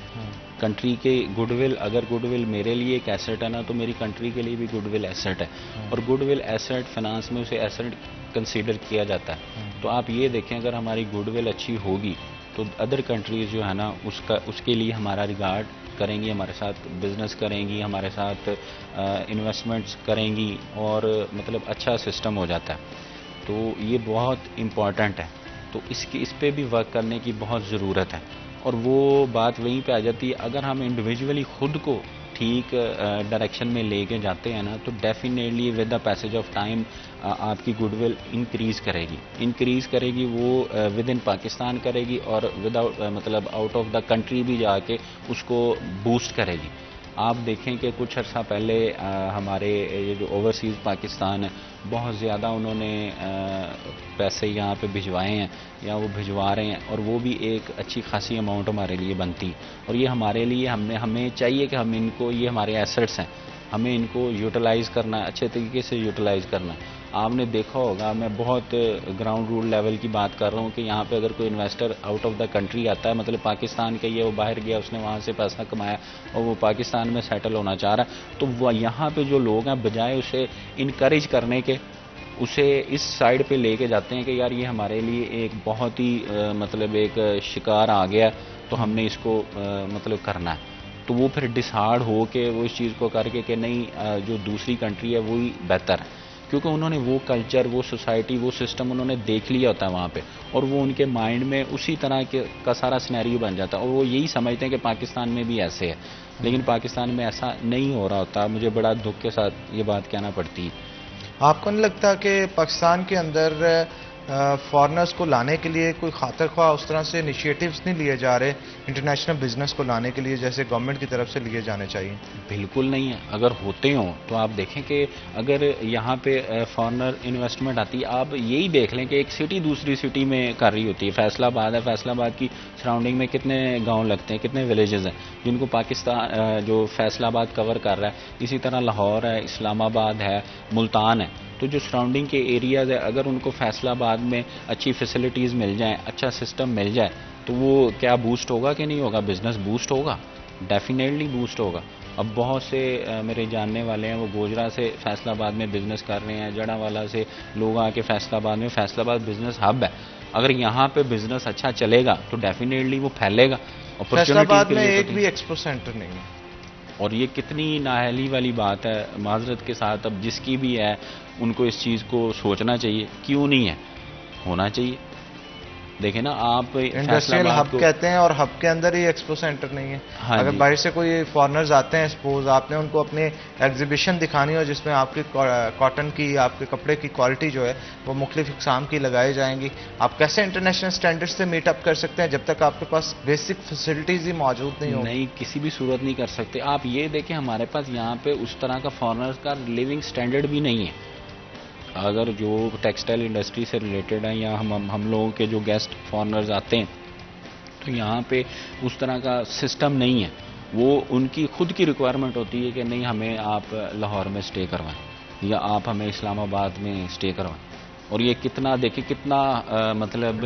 कंट्री के गुडविल, अगर गुडविल मेरे लिए एक एसेट है ना, तो मेरी कंट्री के लिए भी गुडविल एसेट है। और गुडविल एसेट, फाइनेंस में उसे एसेट कंसीडर किया जाता है। तो आप ये देखें, अगर हमारी गुडविल अच्छी होगी तो अदर कंट्रीज जो है ना, उसके लिए हमारा रिगार्ड करेंगी, हमारे साथ बिजनेस करेंगी, हमारे साथ इन्वेस्टमेंट्स करेंगी, और मतलब अच्छा सिस्टम हो जाता है। तो ये बहुत इम्पॉर्टेंट है। तो इस पे भी वर्क करने की बहुत ज़रूरत है। और वो बात वहीं पे आ जाती है, अगर हम इंडिविजुअली खुद को ठीक डायरेक्शन में लेके जाते हैं ना, तो definitely with the passage of time आपकी गुडविल इंक्रीज़ करेगी। वो विद इन पाकिस्तान करेगी, और विदाउट मतलब आउट ऑफ द कंट्री भी जाके उसको बूस्ट करेगी। आप देखें कि कुछ अर्सा पहले हमारे ये जो ओवरसीज़ पाकिस्तान है, बहुत ज़्यादा उन्होंने पैसे यहाँ पे भिजवाए हैं या वो भिजवा रहे हैं, और वो भी एक अच्छी खासी अमाउंट हमारे लिए बनती। और ये हमारे लिए हमें चाहिए कि हम इनको, ये हमारे एसेट्स हैं, हमें इनको यूटिलाइज़ करना है, अच्छे तरीके से यूटिलाइज़ करना है। आपने देखा होगा, मैं बहुत ग्राउंड रूल लेवल की बात कर रहा हूँ, कि यहाँ पे अगर कोई investor out of the country आता है, मतलब पाकिस्तान के, ये वो बाहर गया, उसने वहाँ से पैसा कमाया और वो पाकिस्तान में सेटल होना चाह रहा है, तो वो यहाँ पे जो लोग हैं, बजाय उसे इनकरेज करने के, उसे इस साइड पे लेके जाते हैं कि यार ये हमारे लिए एक बहुत ही मतलब एक शिकार आ गया, तो हमने इसको मतलब करना है। तो वो फिर डिसहार्ड हो के वो इस चीज़ को करके कि नहीं, जो दूसरी कंट्री है वही बेहतर है, क्योंकि उन्होंने वो कल्चर, वो सोसाइटी, वो सिस्टम उन्होंने देख लिया होता है वहाँ पे, और वो उनके माइंड में उसी तरह के का सारा सिनेरियो बन जाता है, और वो यही समझते हैं कि पाकिस्तान में भी ऐसे है। लेकिन पाकिस्तान में ऐसा नहीं हो रहा होता। मुझे बड़ा दुख के साथ ये बात कहना पड़ती है। आपको नहीं लगता कि पाकिस्तान के अंदर फॉरेनर्स को लाने के लिए कोई खातर ख्वाह उस तरह से इनिशिएटिव्स नहीं लिए जा रहे इंटरनेशनल बिजनेस को लाने के लिए, जैसे गवर्नमेंट की तरफ से लिए जाने चाहिए? बिल्कुल नहीं है। अगर होते हों तो आप देखें कि अगर यहाँ पे फॉरेनर इन्वेस्टमेंट आती है, आप यही देख लें कि एक सिटी दूसरी सिटी में कर रही होती है। फैसलाबाद है, फैसलाबाद की सराउंडिंग में कितने गांव लगते हैं, कितने विलेजेस हैं जिनको पाकिस्तान जो फैसलाबाद कवर कर रहा है। इसी तरह लाहौर है, इस्लामाबाद है, मुल्तान है। तो जो सराउंडिंग के एरियाज़ है, अगर उनको फैसलाबाद में अच्छी फैसिलिटीज़ मिल जाएं, अच्छा सिस्टम मिल जाए, तो वो क्या बूस्ट होगा कि नहीं होगा? बिज़नेस बूस्ट होगा, डेफिनेटली बूस्ट होगा। अब बहुत से मेरे जानने वाले हैं, वो गोजरा से फैसलाबाद में बिज़नेस कर रहे हैं, जड़ावाला से लोग आके फैसलाबाद में, फैसलाबाद बिज़नेस हब है। अगर यहाँ पे बिज़नेस अच्छा चलेगा तो डेफिनेटली वो फैलेगा। फैसलाबाद में एक भी एक्सपो सेंटर नहीं है, और ये कितनी नाअहली वाली बात है। माजरत के साथ, अब जिसकी भी है उनको इस चीज़ को सोचना चाहिए, क्यों नहीं है, होना चाहिए। देखें ना, आप इंडस्ट्रियल हब कहते हैं और हब के अंदर ही एक्सपो सेंटर नहीं है। हाँ, अगर बाहर से कोई फॉरेनर्स आते हैं, सपोज आपने उनको अपनी एग्जीबिशन दिखानी हो जिसमें आपकी कॉटन की, आपके कपड़े की क्वालिटी जो है वो मुख्तलिफ इक़साम की लगाई जाएंगी, आप कैसे इंटरनेशनल स्टैंडर्ड से मीटअप कर सकते हैं जब तक आपके पास बेसिक फैसिलिटीज ही मौजूद नहीं हो? नहीं, किसी भी सूरत नहीं कर सकते। आप ये देखें, हमारे पास यहाँ पे उस तरह का फॉरेनर्स का लिविंग स्टैंडर्ड भी नहीं है। अगर जो टेक्सटाइल इंडस्ट्री से रिलेटेड है, या हम लोगों के जो गेस्ट फॉरेनर्स आते हैं, तो यहाँ पे उस तरह का सिस्टम नहीं है। वो उनकी खुद की रिक्वायरमेंट होती है कि नहीं, हमें आप लाहौर में स्टे करवाएं, या आप हमें इस्लामाबाद में स्टे करवाएं। और ये कितना देखिए, कितना मतलब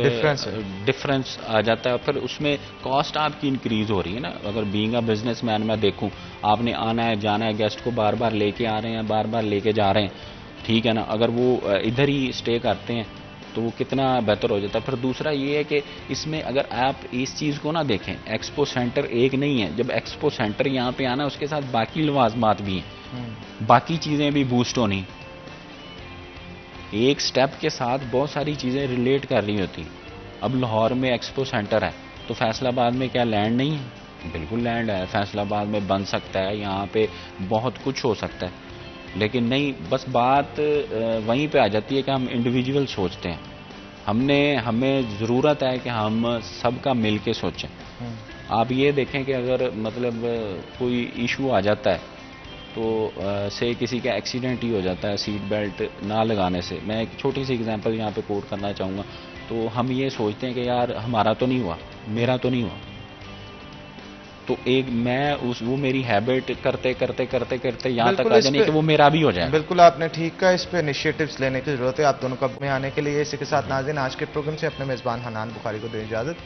डिफरेंस आ जाता है। फिर उसमें कॉस्ट आपकी इंक्रीज हो रही है ना। अगर बीइंग अ बिजनेसमैन मैं देखूं, आपने आना है, जाना है, गेस्ट को बार बार लेके आ रहे हैं, बार बार लेके जा रहे हैं, ठीक है ना। अगर वो इधर ही स्टे करते हैं तो वो कितना बेहतर हो जाता है। फिर दूसरा ये है कि इसमें अगर आप इस चीज़ को ना देखें, एक्सपो सेंटर एक नहीं है। जब एक्सपो सेंटर यहाँ पे आना, उसके साथ बाकी लवाजमात भी हैं, बाकी चीज़ें भी बूस्ट होनी। एक स्टेप के साथ बहुत सारी चीज़ें रिलेट कर रही होती। अब लाहौर में एक्सपो सेंटर है, तो फैसलाबाद में क्या लैंड नहीं है? बिल्कुल लैंड है, फैसलाबाद में बन सकता है, यहाँ पे बहुत कुछ हो सकता है। लेकिन नहीं, बस बात वहीं पे आ जाती है कि हम इंडिविजुअल सोचते हैं। हमें ज़रूरत है कि हम सबका मिल के सोचें। आप ये देखें कि अगर मतलब कोई इशू आ जाता है तो से किसी का एक्सीडेंट ही हो जाता है सीट बेल्ट ना लगाने से। मैं एक छोटी सी एग्जांपल यहाँ पे कोट करना चाहूँगा। तो हम ये सोचते हैं कि यार हमारा तो नहीं हुआ, मेरा तो नहीं हुआ, तो एक मैं वो मेरी हैबिट करते करते करते करते यहाँ तक आ जाने कि वो मेरा भी हो जाए। बिल्कुल आपने ठीक कहा, इस पे इनिशिएटिव्स लेने की जरूरत है आप दोनों का में आने के लिए। इसी के साथ नाज़रीन आज के प्रोग्राम से अपने मेज़बान हनान बुखारी को दें इजाज़त,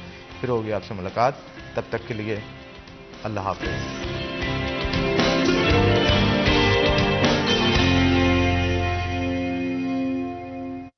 फिर होगी आपसे मुलाकात, तब तक के लिए अल्लाह हाफ़िज़।